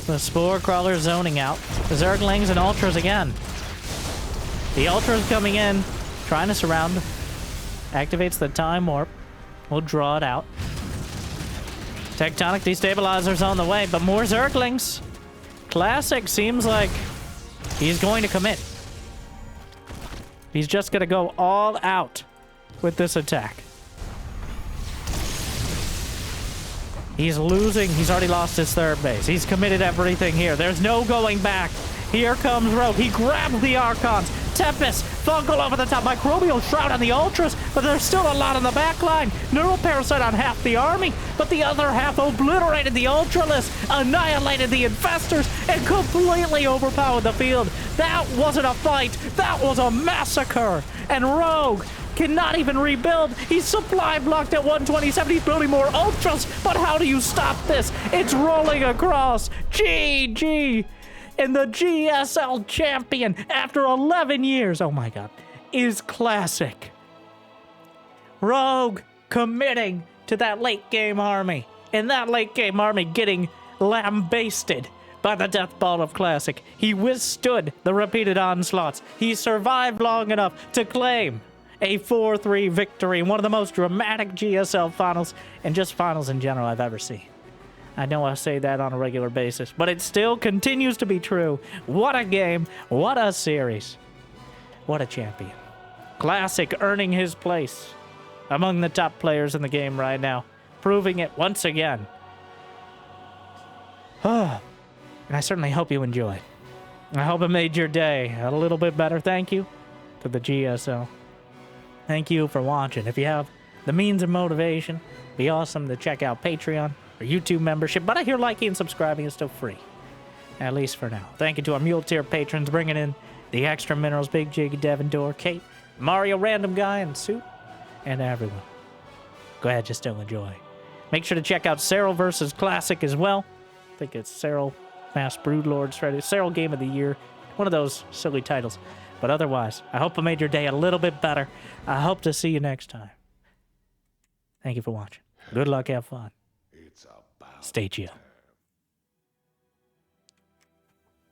The Spore Crawler zoning out. The Zerglings and Ultras again. The Ultra's coming in, trying to surround. Activates the Time Warp. We'll draw it out. Tectonic Destabilizer's on the way, but more Zerglings. Classic seems like he's going to commit. He's just going to go all out with this attack. He's losing. He's already lost his third base. He's committed everything here. There's no going back. Here comes Rogue. He grabs the Archons. Tempest, Fungal over the top. Microbial Shroud on the Ultras, but there's still a lot on the back line. Neural Parasite on half the army, but the other half obliterated the Ultralists, annihilated the Infestors, and completely overpowered the field. That wasn't a fight. That was a massacre. And Rogue cannot even rebuild. He's supply blocked at 127. He's building more Ultras, but how do you stop this? It's rolling across. GG. And the GSL champion, after 11 years, oh my god, is Classic. Rogue committing to that late-game army. And that late-game army getting lambasted by the death ball of Classic. He withstood the repeated onslaughts. He survived long enough to claim a 4-3 victory in one of the most dramatic GSL finals, and just finals in general, I've ever seen. I know I say that on a regular basis, but it still continues to be true. What a game. What a series. What a champion. Classic earning his place among the top players in the game right now, proving it once again. Oh, and I certainly hope you enjoyed. I hope it made your day a little bit better. Thank you to the GSL. Thank you for watching. If you have the means and motivation, it'd be awesome to check out Patreon or YouTube membership, but I hear liking and subscribing is still free, at least for now. Thank you to our Mule Tier patrons bringing in the extra minerals, Big Jig, Devin Door, Kate, Mario, Random Guy, and Suit, and everyone. Go ahead, just still enjoy. Make sure to check out Cyril vs. Classic as well. I think it's Cyril Mass Broodlord strategy, Cyril Game of the Year, one of those silly titles. But otherwise, I hope I made your day a little bit better. I hope to see you next time. Thank you for watching. Good luck, have fun. Stay chill.